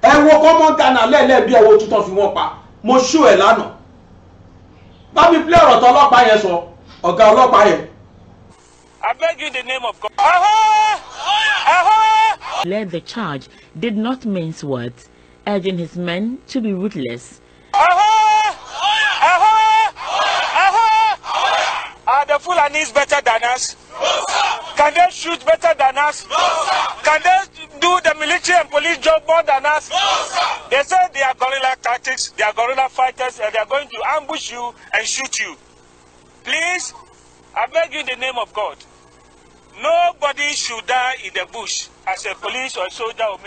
Ẹ wo common Ghana lẹ́ẹ̀lẹ́bí ẹ̀wò tuntun fi wọ́n pa. Mo ṣú ẹ̀ lánàá. Bá mi play ọ̀rọ̀ tó ọlọ́pàá yẹn sọ, ọ̀gá ọlọ́pàá yẹn. I beg you in the name of God. Led the charge did not mince words, urging his men to be ruthless. Are the Fulanis better than us? Can they shoot better than us? Can they do the military and police job more than us? No, sir. They say they are guerrilla tactics, they are guerrilla fighters, and they are going to ambush you and shoot you. Please, I beg you in the name of God, nobody should die in the bush as a police or soldier or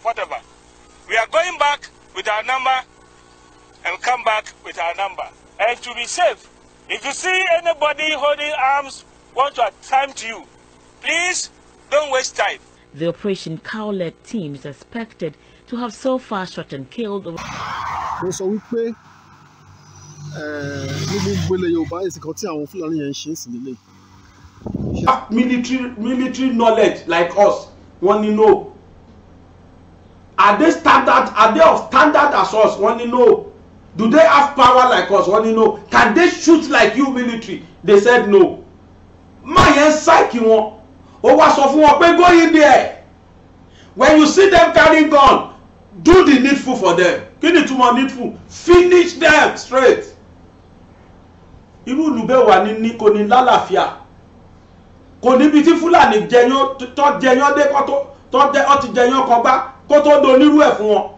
whatever. We are going back with our number and come back with our number. And to be safe, if you see anybody holding arms want to attempt you, please don't waste time. The Operation Cowleg team is expected to have so far shot and killed over. Military knowledge like us, one you know. Are they standard? Are they of standard as us? One you know. Do they have power like us? One you know. Can they shoot like you, military? They said no. My psyche one. Oh, what's of one? Go in there. When you see them carrying gun, do the needful for them. Give it to more needful. Finish them straight. Irú lùbẹ́ wà ní kò ní lálàáfíà. Kò ní bí tí Fulani jẹyàn tó jẹyàn dé tó jẹ ó ti jẹyàn kan gbá kó tó do nírú ẹ̀ fún wọn.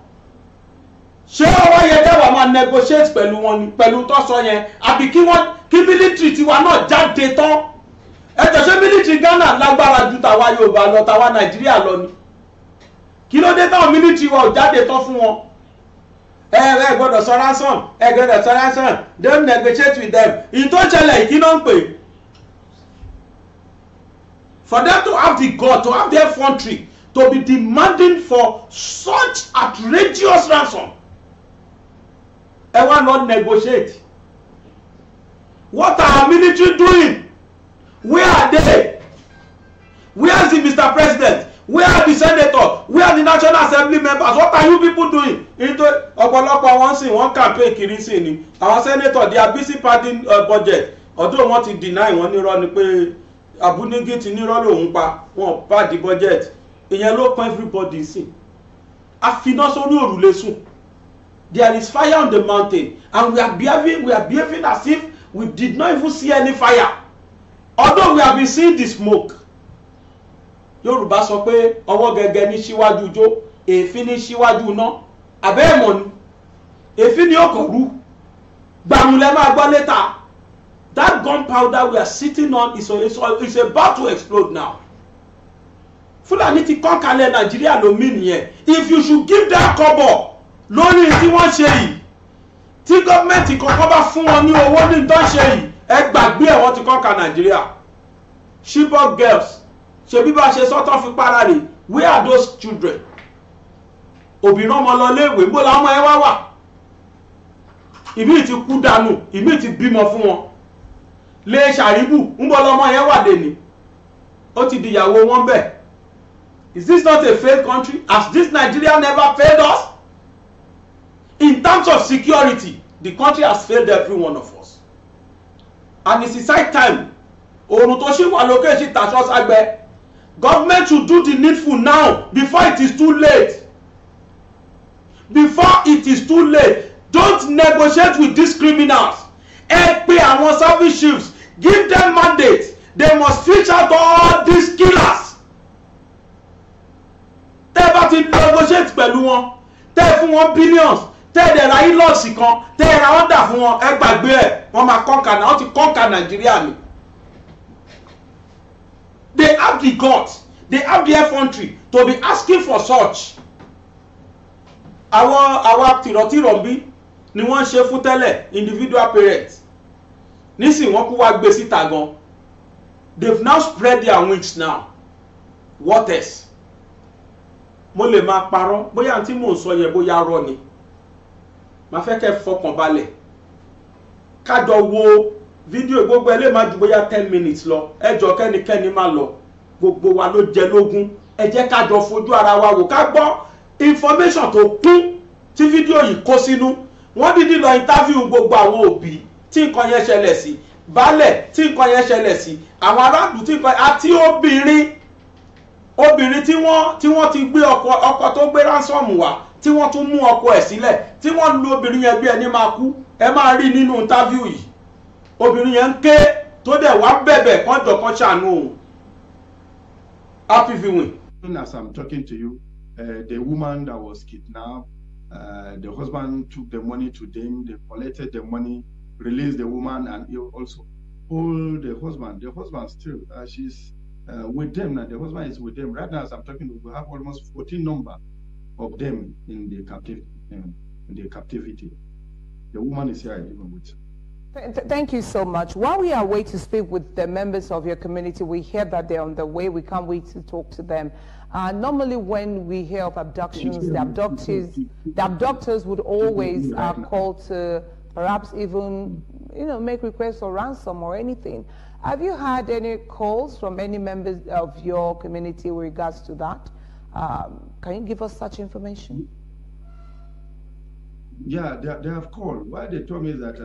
Ṣé ọwọ́ yẹn dẹ́wà máa negotiate pẹ̀lú wọn ni pẹ̀lú tó sọ yẹn àbí kí military tiwa náà jáde tán. Ẹjọ́ ṣé military Ghana lágbára ju tàwa Yorùbá lọ tàwa Nàìjíríà lọ ni. Kí ló dé táwọn military wa ò jáde tán fún wọn? Ẹ gbọ́dọ̀ sọ ransom, ẹ gbọ́dọ̀ sọ ransom, don't negotiate with them. Ìtò ṣẹlẹ̀ kí ló ń pè? For them to have the God, to have the effrontery, to be demanding for such outrageous ransom. Ẹ wá not negotiate. What are our military doing? Where are they? Where is the Mr. President? Where are the senators? Where are the National Assembly members? What are you people doing? Into ọ̀pọ̀lọpọ̀ wọn sì wọ́n campaign kiri sí ni. Àwọn senators they are busy padding budget. Although wọ́n ti deny wọn nírọ́ ni pé Abunigi ti nírọ́ lòun pa wọ́n pad the budget. Ìyẹn ló pọn everybody sí. Àfiná sórí òrùlé sùn. There is fire on the mountain and we are behaving as if we did not even see any fire. Although we have been seeing the smoke. Yorùbá sọ pé ọwọ́ gẹ́gẹ́ ní síwájú ijó èéfín ní síwájú iná àbẹ́ ẹ̀mọ̀ ni èéfín ní ọkọ̀ rú gbàmùlẹ̀ máa gbọ́ létà. That gunpowder we are sitting on is about to explode now. Fulani ti kọ́ kalẹ̀ Nàìjíríà ló mí nìyẹn. If you should give that kọ́bọ̀ lórí tí wọ́n ṣe yìí tí gọ́ọ̀mẹ̀ntì kankan bá fún wọn ní owó ní tó ṣe yìí ẹ gbàgbé ẹ̀ wọ́n ti kọ́ ka Nàìjíríà. Chibok girls ṣebí bá ṣe sọ́tọ́ fi para rẹ̀. Where are those children? Obìnrin ọmọ lọ léèwé bó la ọmọ ẹ wá wà. Ìmí ti kú dànù ìmí ti bímọ fún wọn. Lé ṣàríbù ń bọ́ lọ́mọ yẹn wà dé ni. Ó ti di ìyàwó wọn bẹ́ẹ̀. Is this not a failed country? Has this Nigeria never failed us? In terms of security, the country has failed every one of us. And it's high time. Òrùn tó ṣì wà lókè ṣì tàṣọ ságbẹ́. Government should do the needful now before it is too late. Before it is too late. Don't negotiate with these criminals. Ẹ pé àwọn service chiefs. Give them mandate. They must fish out all these killers. Tẹ́ bá ti negotiate pẹ̀lú wọn. Tẹ́ fún wọn billions. Tẹ́ dẹ̀ ra HILUX kan. Tẹ́ ra order fún wọn. Ẹ gbàgbé ẹ̀. Wọ́n máa kọ́ńkà náà. Wọ́n ti kọ́ńkà Nàìjíríà ni. They have the guts, they have the effrontery to be asking for such. Àwọn tìrọ̀tìrọ̀ bí ni wọ́n ṣe fún tẹ́lẹ̀ individual parents. Nísìnyí wọ́n kú wá gbé síta gan. They've now spread their wings now. What else? Mo lè máa parọ́ bóyá tí mò ń sọ yẹn bóyá rọ́ ni. Màá fẹ́ kẹ́ fọkàn balẹ̀. Ká jọ wo fídíò gbogbo ẹ lè má ju bóyá 10 minutes lọ. Ẹ jọ̀ọ́ kẹ́nikẹ́ni má lọ. Gbogbo wa ló jẹ lógún. Ẹ jẹ́ ká jọ fojú ara wa wò ká gbọ́ information tó kún tí fídíò yìí kó sínú. Wọ́n dídí lọ interview gbogbo àwọn òbí tí nǹkan yẹn ṣẹlẹ̀ sí, baálẹ̀ tí nǹkan yẹn ṣẹlẹ̀ sí, àwọn aráàlú tí nǹkan àti obìnrin tí wọ́n ti gbé ọkọ tó gbé ransom wá tí wọ́n tún mú ọkọ ẹ̀ sílẹ̀ tí wọ́n lu obìnrin yẹn bí ẹni máa kú. Ẹ máa rí nínú interview yìí. Obìnrin yẹn ń ké tó dẹ̀ wá bẹ̀bẹ̀ kán jọ kán ṣàánú òun. Happy viewing. as I'm talking to you, the woman that was kidnapped, the husband took the money to them, they collected the money, released the woman, and he also hold the husband. The husband still, she's with them now. The husband is with them. Right now, as I'm talking, we have almost 14 number of them in the captivity. The woman is here even with. Thank you so much. While we are waiting to speak with the members of your community, we hear that they're on the way. We can't wait to talk to them. Normally, when we hear of abductions, the abductors would always call to perhaps even, make requests for ransom or anything. Have you had any calls from any members of your community with regards to that? Can you give us such information? Yeah, they have called. What they told me is that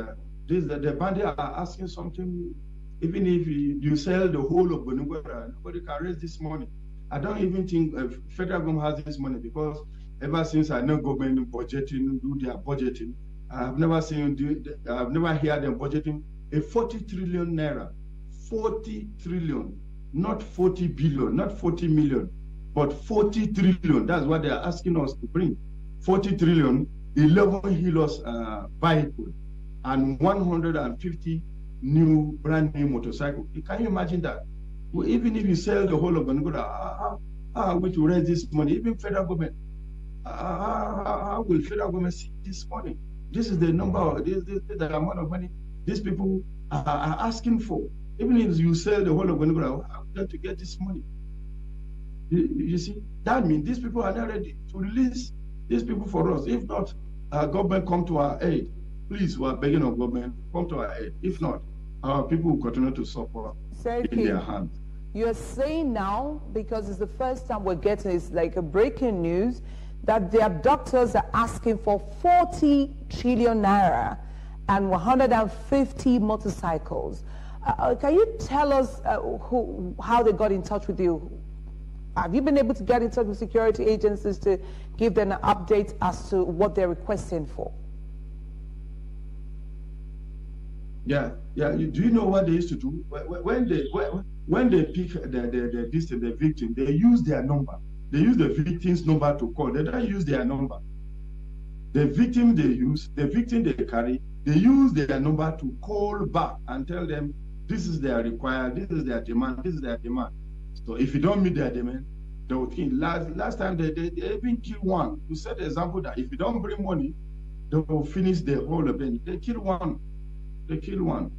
the bandits are asking something. Even if you sell the whole of Bonugora, nobody can raise this money. I don't even think federal government has this money, because ever since I know government budgeting, do their budgeting, I've never heard them budgeting a 40 trillion naira. 40 trillion, not 40 billion, not 40 million, but 40 trillion. That's what they are asking us to bring. 40 trillion, 11HILUX vehicle, and 150 brand new motorcycle. Can you imagine that? Well, even if you sell the whole of Bangoda, how will you raise this money? Even federal government, how will federal government see this money? This is the number, the amount of money these people are asking for. Even if you sell the whole of Bangoda, how are you to get this money? You see, that means these people are not ready to release these people for us. If not, government come to our aid. Please, we are begging of government, come to our aid. If not, our people will continue to suffer in their hands. You're saying now, because it's the first time we're getting, it's like a breaking news, that the abductors are asking for 40 trillion naira and 150 motorcycles. Can you tell us how they got in touch with you? Have you been able to get in touch with security agencies to give them an update as to what they're requesting for? Yeah. Do you know what they used to do? When they pick the victim, they use their number. They use the victim's number to call. They don't use their number. The victim they use, the victim they carry, they use their number to call back and tell them this is their required, this is their demand, this is their demand. So if you don't meet their demand, they will kill. Last time they even killed one. To set the example that if you don't bring money, they will finish the whole event. They kill one. They kill one.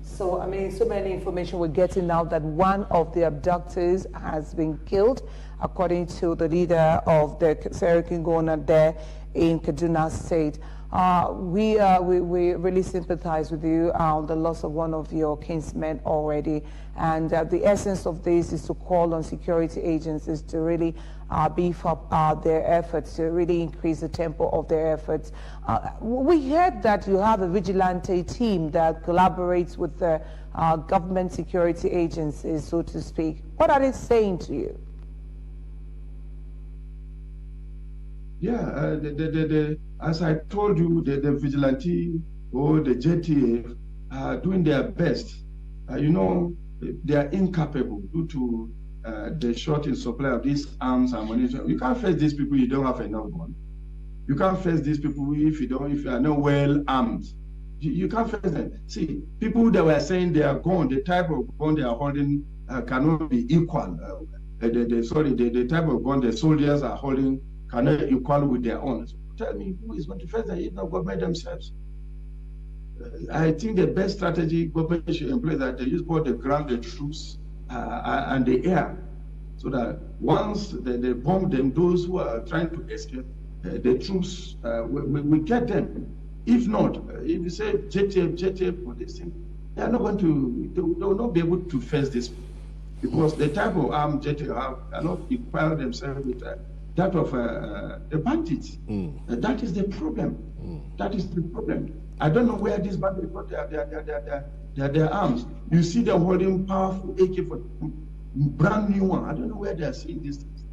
So, I mean, so many information we're getting now that one of the abductors has been killed, according to the leader of the Seriki Gona there in Kaduna State. We really sympathize with you on the loss of one of your kinsmen already. And the essence of this is to call on security agencies to really beef up their efforts, to really increase the tempo of their efforts. We heard that you have a vigilante team that collaborates with the government security agencies, so to speak. What are they saying to you? Yeah, as I told you, the vigilante or the JTF are doing their best. You know, they are incapable due to the short in supply of these arms and ammunition. You can't face these people if you don't have enough gun. You can't face these people if you are not well armed. You can't face them. See, people that were saying they are gone, the type of gun they are holding cannot be equal. The type of gun the soldiers are holding cannot equal with their own. So tell me, who is going to face them if not government themselves? I think the best strategy government should employ that they use both the ground, the troops, and the air, so that once they bomb them, those who are trying to escape, the troops will get them. If not, if you say JTF for this thing, they are not going to, they will not be able to face this, because the type of arm JTF have cannot equal themselves with that of the bandits. That is the problem. That is the problem. I don't know where these bandits got their arms. You see them holding powerful AK-47, brand new one. I don't know where they are seeing these things.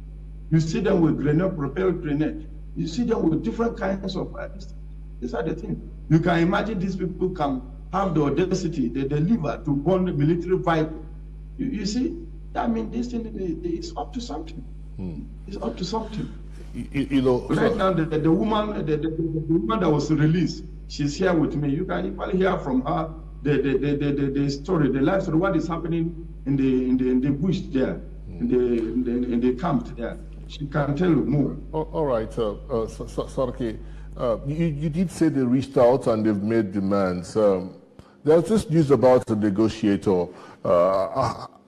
You see them with grenade, propelled grenade. You see them with different kinds of these are the things. You can imagine these people can have the audacity, the liver to burn the military vehicle. You see, I mean, this thing is up to something. It's up to something. You know, right now, the woman, the woman that was released, she's here with me. You can equally hear from her the story, the life story, what is happening in the bush there, in the camp there. She can tell you more. All right, Sarki, you did say they reached out and they've made demands. There's this news about the negotiator.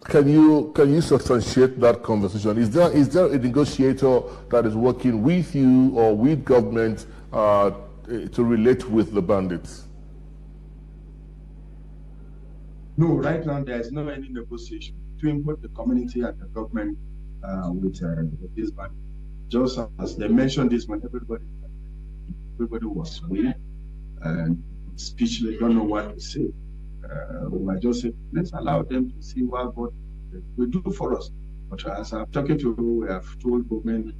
Can you substantiate that conversation? Is there a negotiator that is working with you or with government to relate with the bandits? No, right now there is no any negotiation between both the community and the government with this bandit. Just as they mentioned this when everybody was weak and speechless, don't know what to say. I just said, let's allow them to see what God will do for us. But as I'm talking to you, we have told government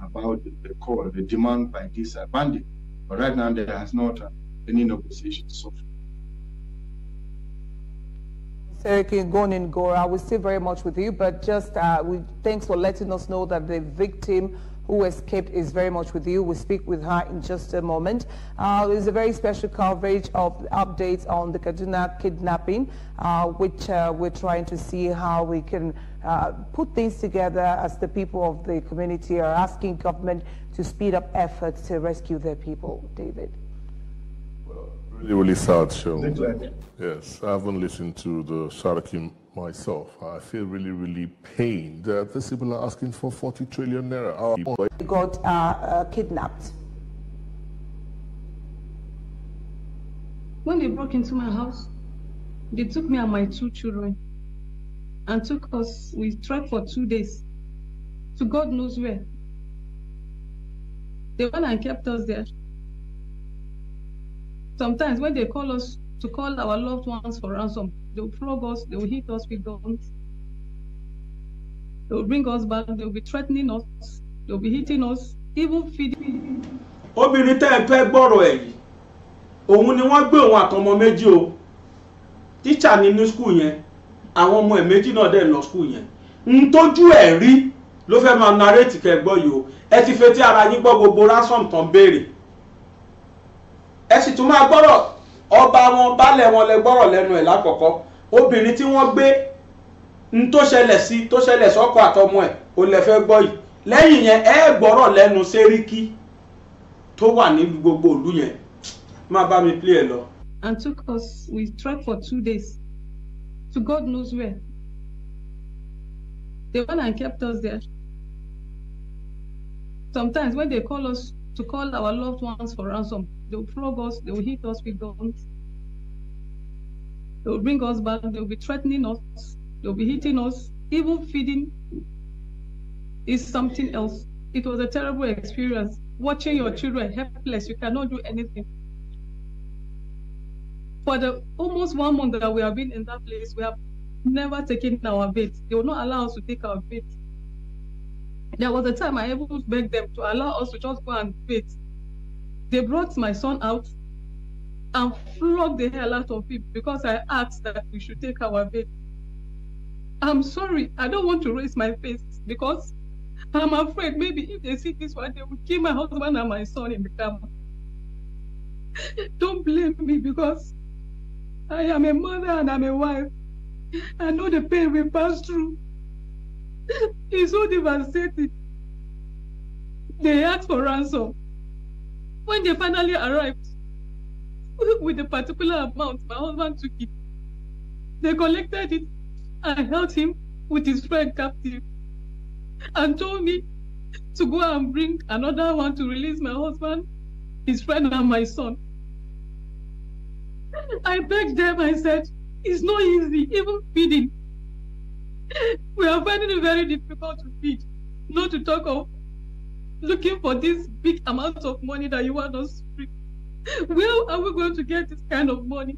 about the call, the demand by this bandit. But right now, there has not any negotiation so far. Seriki Gonin Gora, we're still very much with you, but just thanks for letting us know that the victim who escaped is very much with you. We'll speak with her in just a moment. There's a very special coverage of updates on the Kaduna kidnapping, which we're trying to see how we can put things together as the people of the community are asking government to speed up efforts to rescue their people. David. Well, really sad show. Yes, I haven't listened to the Saraki myself. I feel really pained that these people are asking for 40 trillion naira. They got kidnapped. When they broke into my house, they took me and my 2 children and took us. We trekked for 2 days to God knows where. They went and kept us there. Sometimes when they call us to call our loved ones for ransom, they will flog us, they will hit us with guns. They will bring us back, they will be threatening us, they will be hitting us, even feeding. Obìnrin tẹ́ ẹ fẹ́ gbọ́rọ̀ ẹ̀ yìí, òun ni wọ́n gbé òun àtọmọ méjì o. Tíṣà nínú skul yẹn, àwọn ọmọ ẹ̀ méjì náà dẹ̀ lọ skul yẹn. N tójú ẹ̀ rí ló fẹ́ máa narrate kẹ́ gbọ́ yìí o. Ẹ ti fetí ara yín gbọ́ gbogbo ransom tán béèrè. Ẹ sì tún máa gbọ́rọ̀ ọba wọn baálẹ̀ wọn lẹ gbọ́rọ̀ lẹ́nu ẹ̀ lákọ̀ọ́kọ́. Obìnrin tí wọ́n gbé n tó ṣẹlẹ̀ sọ́kọ àtọmọ ẹ̀ ó lẹ fẹ́ gbọ́ yìí. Lẹ́yìn yẹn ẹ gbọ́rọ̀ lẹ́nu Sẹ́ríkì tó wà ní gbogbo ìlú yẹn. Má bá mi play ẹ lọ. And took us, we trekked for 2 days to God knows where. They went and kept us there. Sometimes when they call us to call our loved ones for ransom, they will flog us, they will hit us with guns. They will bring us back, they will be threatening us, they will be hitting us, even feeding is something else. It was a terrible experience. Watching your children helpless, you cannot do anything. For the almost 1 month that we have been in that place, we have never taken our bait. They will not allow us to take our bait. There was a time I even begged them to allow us to just go and bait. They brought my son out and flogged the hell out of him because I asked that we should take our bait. I'm sorry, I don't want to raise my face because I'm afraid maybe if they see this one, they will kill my husband and my son in the camp. Don't blame me because I am a mother and I'm a wife. I know the pain we pass through. It's so devastating. They asked for ransom. When they finally arrived with a particular amount, my husband took it. They collected it and held him with his friend captive and told me to go and bring another one to release my husband, his friend, and my son. I begged them, I said, it's not easy, even feeding. We are finding it very difficult to feed, not to talk of looking for this big amount of money that you want us to bring. Where are we going to get this kind of money?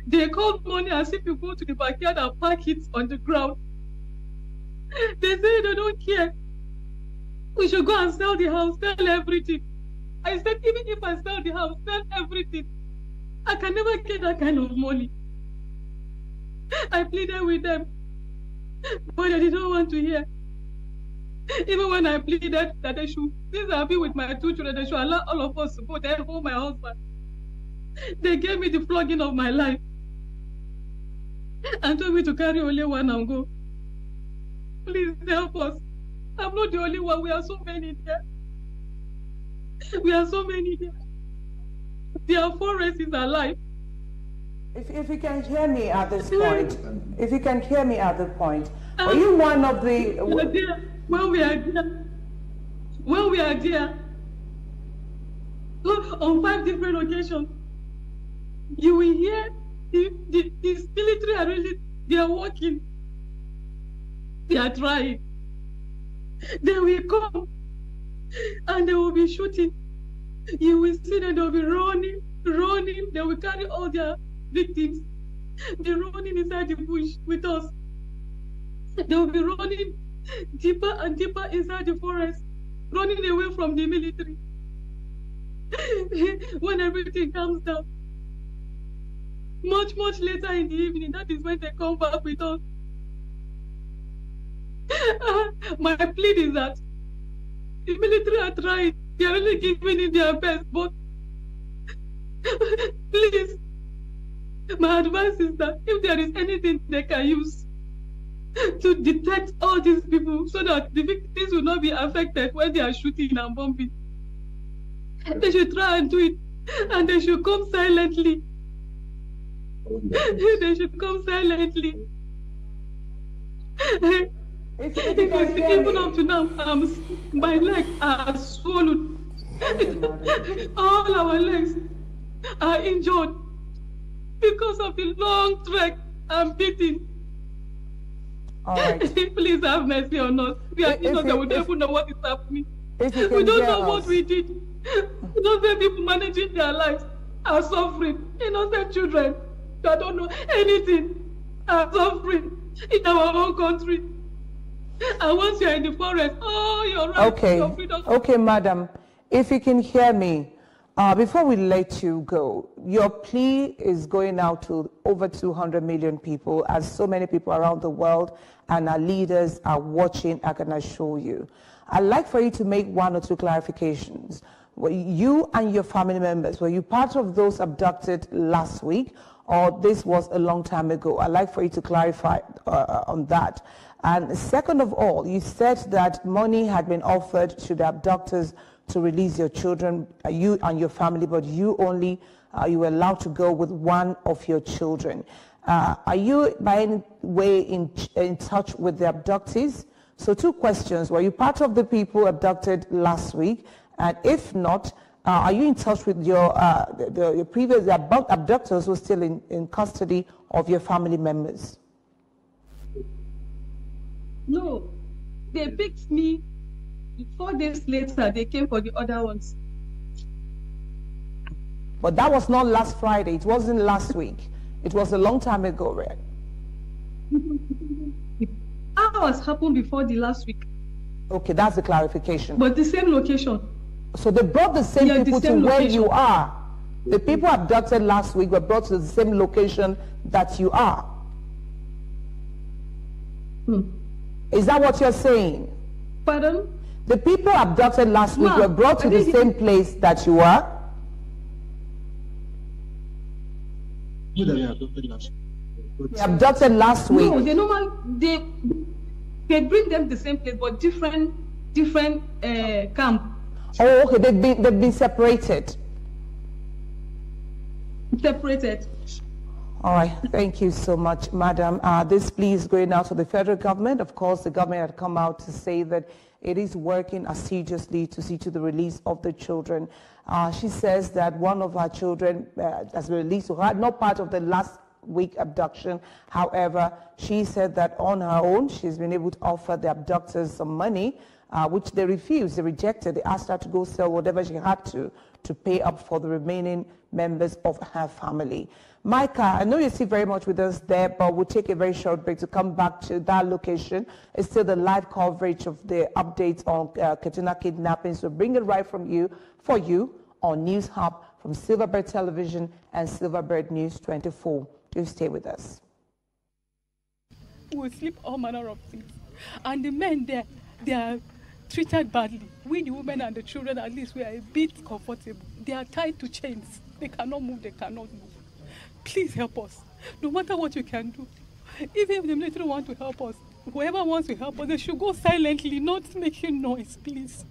They call money as if you go to the backyard and park it on the ground. They say they don't care. We should go and sell the house, sell everything. I said, even if I sell the house, sell everything, I can never get that kind of money. I pleaded with them. But they did not want to hear. Even when I pleaded that they should, since I've been with my 2 children, they should allow all of us to go there, hold my husband. They gave me the flogging of my life and told me to carry only one and go. Please help us. I'm not the only one. We are so many there. We are so many there. Their forest is alive. If you can hear me at this point, if you can hear me at this point, are you one of the... When we are there, on 5 different occasions, you will hear the military are really, they are working, they are trying. They will come and they will be shooting. You will see that they will be running, they will carry all their victims. They're running inside the bush with us. They will be running deeper and deeper inside the forest, running away from the military. When everything comes down, much later in the evening, that is when they come back with us. My plea is that the military are trying, they are really giving it their best, but please, my advice is that if there is anything they can use to detect all these people so that the victims will not be affected when they are shooting and bombing, they should try and do it, and they should come silently. They should come silently. Even up to now, my legs are swollen. All our legs are injured because of the long trek and beating. All right. Please have mercy on us. We are innocent. We don't even know what is happening. We don't know what we did. Innocent people managing their lives are suffering. Innocent children that don't know anything are suffering in our own country. And once you are in the forest, you're right. Okay. Okay, madam. If you can hear me, before we let you go, your plea is going out to over 200 million people, as so many people around the world and our leaders are watching, I can assure you. I'd like for you to make 1 or 2 clarifications. You and your family members, were you part of those abducted last week, or this was a long time ago? I'd like for you to clarify on that. And second of all, you said that money had been offered to the abductors to release your children, you and your family, but you only, you were allowed to go with one of your children. Are you by any way in touch with the abductees? So 2 questions. Were you part of the people abducted last week? And if not, are you in touch with your previous abductors who are still in custody of your family members? No, they picked me. 4 days later, they came for the other ones. But that was not last Friday. It wasn't last week. It was a long time ago, right? Ours happened before the last week. Okay, that's the clarification. But the same location. So they brought the same people to where location. you are. The people abducted last week were brought to the same location that you are. Is that what you're saying? Pardon? The people abducted last week were brought to the same place that you are? They abducted last week. No, they bring them to the same place, but different camp. Oh, okay. They've been separated. Separated. All right. Thank you so much, madam. This plea is going out to the federal government. Of course, the government had come out to say that it is working assiduously to see to the release of the children. She says that one of her children has been released to her, not part of the last week abduction. However, she said that on her own, she's been able to offer the abductors some money, which they refused, they rejected. They asked her to go sell whatever she had to pay up for the remaining members of her family. Micah, I know you're still very much with us there, but we'll take a very short break to come back to that location. It's still the live coverage of the updates on Kaduna kidnapping, so bring it right for you on News Hub from Silverbird Television and Silverbird News 24. Do stay with us. will sleep all manner of things. And the men there, they are treated badly. We, the women and the children, at least we are a bit comfortable. They are tied to chains. They cannot move, they cannot move. Please help us. No matter what you can do. Even if the military want to help us, whoever wants to help us, they should go silently, not making noise, please.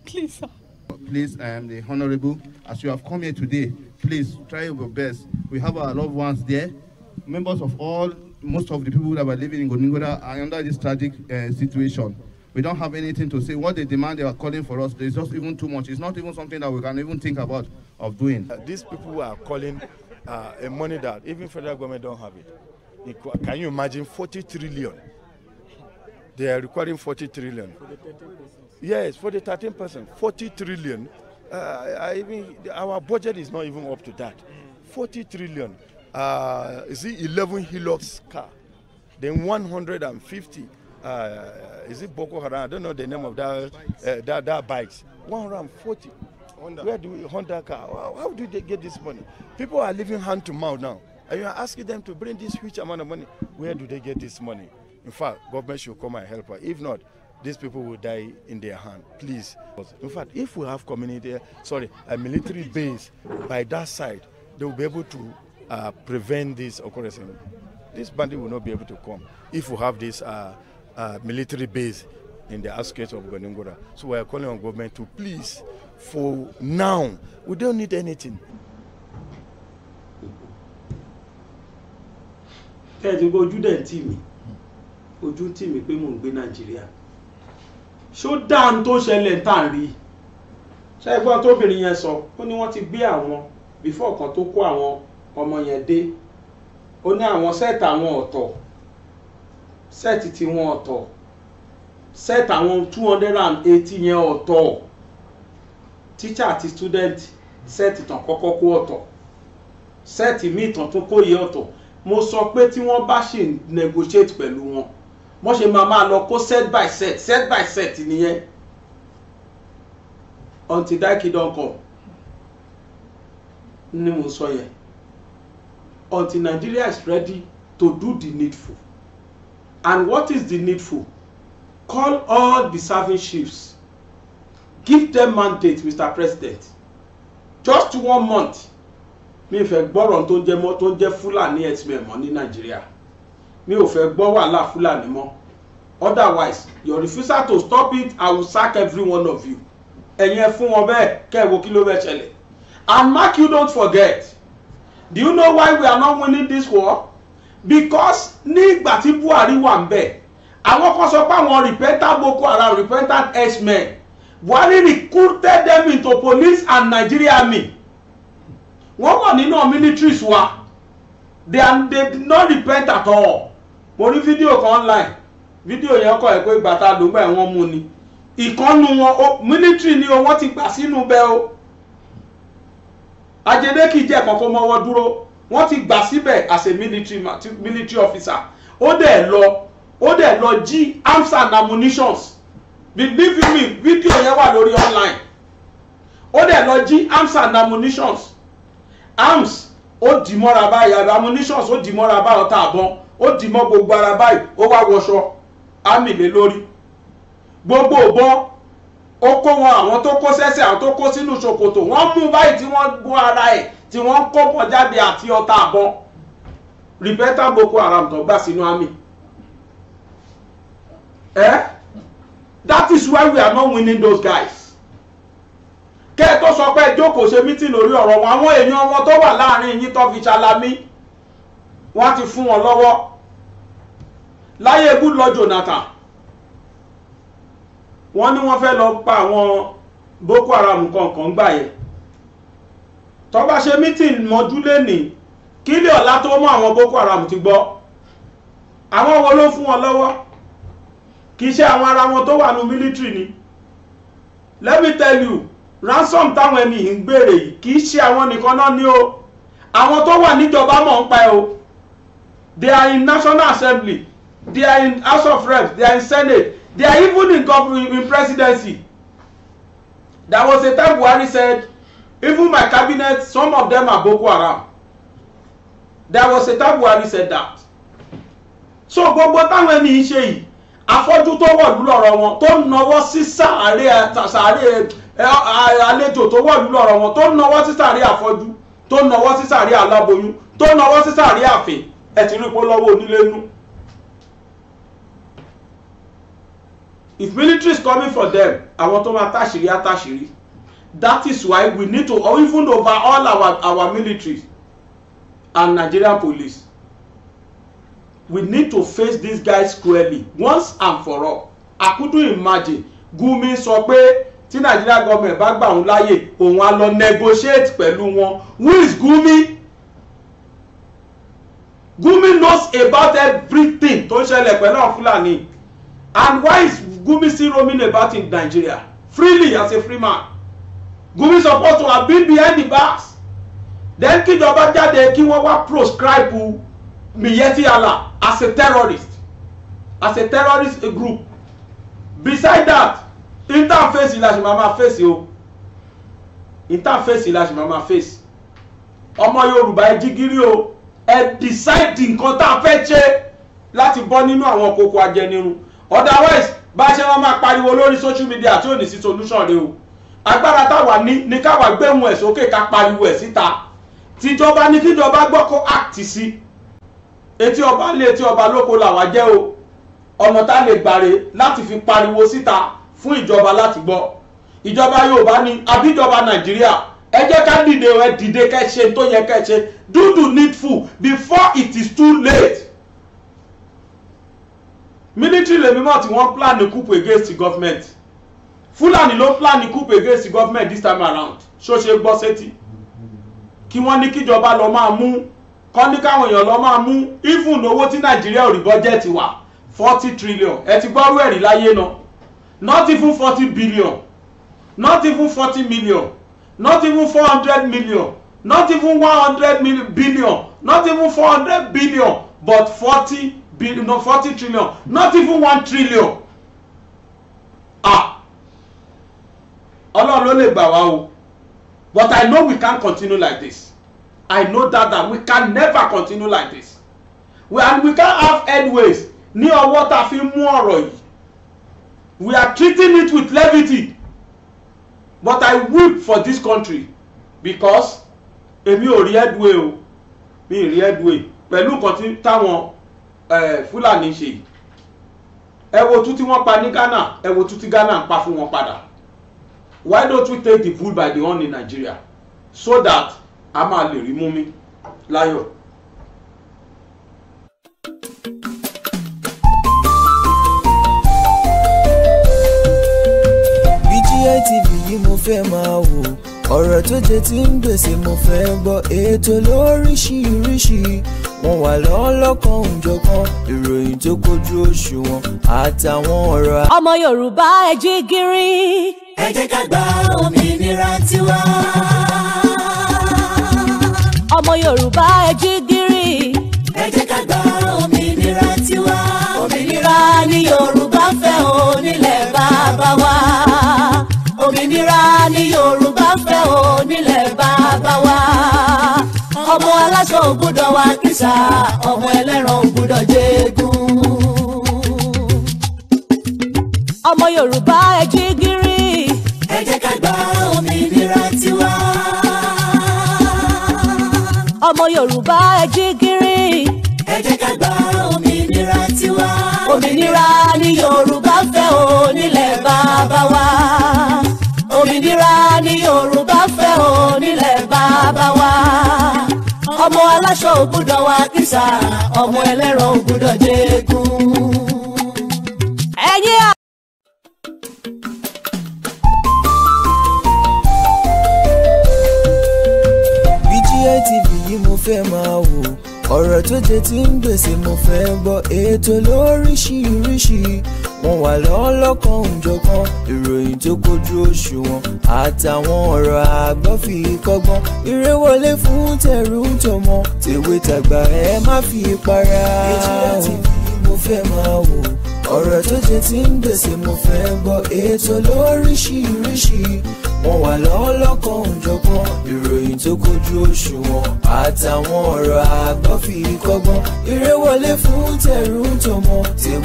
Please, sir. Please, I am the Honorable. As you have come here today, please try your best. We have our loved ones there. Members of most of the people that were living in Goningoda are under this tragic situation. We don't have anything to say. What they demand, they are calling for us. It's just even too much. It's not even something that we can even think about of doing. These people are calling a money that even federal government don't have it. Can you imagine 40 trillion? They are requiring 40 trillion. For the 13%. Yes, for the 13%, 40 trillion. I mean, our budget is not even up to that. 40 trillion. Is it 11HILUX car? Then 150. Is it Boko Haram? I don't know the name of that bikes. 140. Honda. Where do we Honda car? How do they get this money? People are living hand to mouth now. And you are asking them to bring this huge amount of money. Where do they get this money? In fact, government should come and help us. If not, these people will die in their hand. Please. In fact, if we have a military base by that side, they will be able to prevent this occurrence. This bandit will not be able to come if we have this military base in the outskirts of Goningoda. So we are calling on government to please, for now, we don't need anything. Ojú dẹ̀ tì mí, ojú tì mí pé mò ń gbé Nàìjíríà. Ṣó dáa tó ṣẹlẹ̀ tá à ń rí? Ṣé ẹgbọ́n tóbìnrin yẹn sọ? Ó ní wọ́n ti gbé àwọn before kan tó kó àwọn ọmọ yẹn dé. Ó ní àwọn sẹ́ẹ̀tì àwọn ọ̀tọ̀, sẹ́ẹ̀tì tí wọ́n ọ̀tọ̀, sẹ́ẹ̀tì àwọn 280 yẹn ọ̀tọ̀. Teacher àti student sẹ́ẹ̀tì tàn kọ́kọ́ kó ọ̀tọ̀, sẹ́ẹ̀tì míì tàn tún kó yẹ ọ̀tọ̀. Mo sọ pé tí wọ́n bá ṣe negotiate pẹ̀lú wọn, wọ́n ṣe máa lọ kó set by set nìyẹn until that kid don come. Ni mo sọ yẹn until Nigeria is ready to do the needful. And what is the needful? Call all the serving chiefs, give them mandate, Mr. President, just 1 month. Mi fẹ́ gbọ́rọ̀ tó jẹ́ Fulani herdsmen mọ́ ní Nigeria. Mi ò fẹ́ gbọ́ wàhálà Fulani mọ́. Otherwise, your refusal to stop it, I will sack every one of you. Ẹ̀yin ẹ fún wọn bẹ́ẹ̀ kẹ́ ẹ wo kí ló fẹ́ ṣẹlẹ̀. And Mark, you don't forget. Do you know why we are not winning this war? Because nígbà tí Buhari wà ń bẹ̀, àwọn kan sọ pé àwọn repentant Boko Haram, repentant herdsmen. Buhari recruited them into police and Nigeria army. Wọ́n wà nínú militaries wa. They did not repent at all. Mo rí fídíò kan online. Fídíò yẹn kọ́ ẹ̀ pé ìgbà tá ló gbà wọ́n mú ni. Ìkànnù wọn military ni wọ́n ti gbà sínú bẹ́ o. Ajede kì í jẹ́ kankan mọ́wọ́ dúró. Wọ́n ti gbà síbẹ̀ as a military officer. Ó dẹ̀ lọ jí arms and ammunitions. Believe me, fídíò yẹn wà lórí online. Ó dẹ̀ lọ jí arms and ammunitions. Arms ó dì mọ́ra báyìí, ammunitions ó dì mọ́ra báyìí, ọta àbọn ó dì mọ́ gbogbo ara báyìí, ó wá wọṣọ àmì lé lórí. Gbogbo òbọn ó kó wọn, àwọn tó kó sẹ́sẹ̀, àwọn tó kó sínú ṣòkòtò, wọ́n mú báyìí tí wọ́n bó ara ẹ̀, tí wọ́n kó bọ̀ jáde àti ọta àbọn. Repentant Boko Haram tó gbà sínú àmì. That is why we are not winning those guys. Kẹ́ tó sọ pé jókòó ṣe meeting lórí ọ̀rọ̀ wọn, àwọn èèyàn wọn tó wà láàrin yín tó fi ṣalamí, wọ́n ti fún wọn lọ́wọ́. Láyé Goodluck Jonathan, wọ́n ní wọ́n fẹ́ lọ pa àwọn Boko Haram kankan gbà yẹn. Tó bá ṣe meeting mọ́jú lẹ́nìí, kí lè ọ̀la tó mọ́ àwọn Boko Haram ti gbọ́. Àwọn wo ló fún wọn lọ́wọ́? Kì í ṣe àwọn ara wọn tó wà ní military ni. Let me tell you, ransom táwọn ẹni ń gbèrè yìí kì í ṣe àwọn nìkan náà ní o. Àwọn tó wà níjọba mọ̀ ń pa ẹ o. They are in National Assembly, they are in House of Reps, they are in Senate, they are even in presidency. There was a time Buhari said, even my cabinet, some of them are Boko Haram. There was a time Buhari said that. so gbogbo táwọn ẹni ṣe yìí afọ́jú tó wọ̀lú lọ́rọ̀ wọn tó nawọ́ sí sàárè àlejò tó wọ̀lú lọ́rọ̀ wọn tó nawọ́ sí sàárè afọ́jú tó nawọ́ sí sàárè aláboyún tó nawọ́ sí sàárè àfin ẹ ti rí pé lọ́wọ́ onílé nú. If military is coming for them, àwọn tó máa táṣìírí àtáṣìírí. That is why we need to even overhaul our military and Nigerian police. We need to face these guys squarely once and for all. I couldn't imagine Gumi sọ pé tí Nigeria government bá gbà òun láyè òun á lọ negotiate pẹ̀lú wọn. Who is Gumi? Gumi knows about everything tó ń ṣẹlẹ̀ pẹ̀lú àwọn Fulani. And why is Gumi still roaming about in Nigeria freely as a free man? Gumi is supposed to have been behind the bars. Then kíjọba jáde kí wọ́n wá proscribe Miyetti Allah as a terrorist group. Beside that, interface ìlàjì máa face o. Interface ìlàjì máa face. Ọmọ Yorùbá ẹ jí gírí o. Ẹ decide nǹkan tá a fẹ́ ṣe láti bọ́ nínú àwọn kókó ajẹnirun. Otherwise bá ṣe wọ́n máa pariwo lórí social media tí ò ní sí solution rẹ o. Agbára táwa ní káwa gbéhùn ẹ̀ sókè ká pariwo ẹ̀ síta. Tíjọba ní kíjọba gbọ́ kó act sí. Etí ọba lé etí ọba lóko làwa jẹ́ o. Ọ̀nà tá lè gbàre láti fi pariwo síta fún ìjọba láti gbọ́. Ìjọba Yorùbá ní àbíjọba Nàìjíríà ẹ jẹ́ ká dìde ẹ dìde kẹ́ ṣe tó yẹ kẹ́ ṣe. Do the needful before it is too late. Military lèmi mọ̀ tí wọ́n plan the coup against the government. Fulani ló plan the coup against the government this time around. Ṣó ṣe gbọ́ sétí. Kí wọ́n ní kíjọba lọ máa mú kọ́ ní káwọn èèyàn lọ máa mú even owó tí Nàìjíríà ò rí bọ́jẹ́tì wà 40 trillion ẹ ti gbọ́rú ẹ̀rí láyé náà. Not even 40 billion, not even 40 million, not even 400 million, not even 100 billion, not even 400 billion, but 40 billion, no 40 trillion, not even 1 trillion. Ọlọ́run ló lè gbà wá o. But I know we can't continue like this. I know that we can never continue like this. And we can't have headways ní ọwọ́ tá fi mú ọ̀rọ̀ yìí. We are treating it with levity. But I weep for this country because èmi ò rí headway o. Mi ò rí headway pẹ̀lú nǹkan tí táwọn Fulani ṣe. Ẹ wo tún tí wọ́n pa ní Ghana, ẹ wo tún tí Ghana ń pa fún wọn padà. Why don't we take the bull by the horn in Nigeria so that a máa lè rí mú mi láyọ̀. BGI TV yìí mo fẹ́ máa wò ọ̀rọ̀ tó jẹ tí ń gbèsè mo fẹ́ gbọ́ ètò lóríṣiríṣi wọ́n wà lọ́lọ́kan òjọ̀kan ìròyìn tó kojú òṣùwọ̀n àtàwọn ọ̀rọ̀. ọmọ Yorùbá ẹ jí gìrì. ẹ jẹ́ ká gba òmìnira tiwa. ọmọ Yorùbá ẹ jí gìrì. ẹ jẹ́ ká gba òmìnira tiwa. òmìnira ni Yorùbá fẹ́ o nílẹ̀ bàbá wa. òmìnira ni Yorùbá fẹ́ o nílẹ̀ bàbá wa. ọmọ aláṣọ ò gbọ́dọ̀ wá kìsà ọmọ ẹlẹ́ran ò gbọ́dọ̀ jẹ́gun. ọmọ Yorùbá ẹ jí gìrì. ẹ jẹ́ ká gba òmìnira tiwa. ọmọ Yorùbá ẹ jí gìrì. ẹ jẹ́ ká gba òmìnira tiwa. òmìnira ni Yorùbá fẹ́ o nílẹ̀ bàbá wa. òmìnira ni Yorùbá fẹ́ o nílẹ̀ bàbá wa. ọmọ aláṣọ ò gbọ́dọ̀ wá kìsà ọmọ ẹlẹ́ran ò gbọ́dọ̀ jẹ́gun. ẹ̀yin BGI TV yìí mo fẹ́ máa wò ọ̀rọ̀ tó jẹ tí ń gbèsè mo fẹ́ gbọ́ ètò lóríṣiríṣi wọ́n wà lọ́lọ́kan òjọ̀kan ìròyìn tó kojú òṣùwọ̀n àtàwọn ọ̀rọ̀ àgbọ́ fi kọ́gbọ́n eré wọlé fún tẹ̀rù tọmọ tèwe tàgbà ẹ má fi para. BGI TV mo fẹ́ máa wò ọ̀rọ̀ tó jẹ tí ń gbèsè mo fẹ́ gbọ́ ètò lóríṣiríṣi wọ́n wà lọ́lọ́kan òjọ̀kan ìròyìn tó kojú òṣùwọ̀n àtàwọn ọ̀rọ̀ àgbọ́ fi kọ́gbọ́n eré wọlé fún tẹ̀rù tọmọ.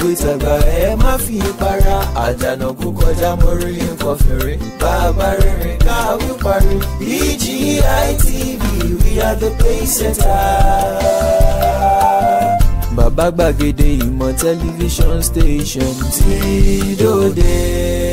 tèwe tàgbà ẹ má fi para Àjànàkú kọjá mórí nǹkan fèrè bàbá rere káwí parí BGI TV we are the pace setter. Bàbá gbàgede ìmọ̀ tẹlifíṣọ̀n station tí dòde.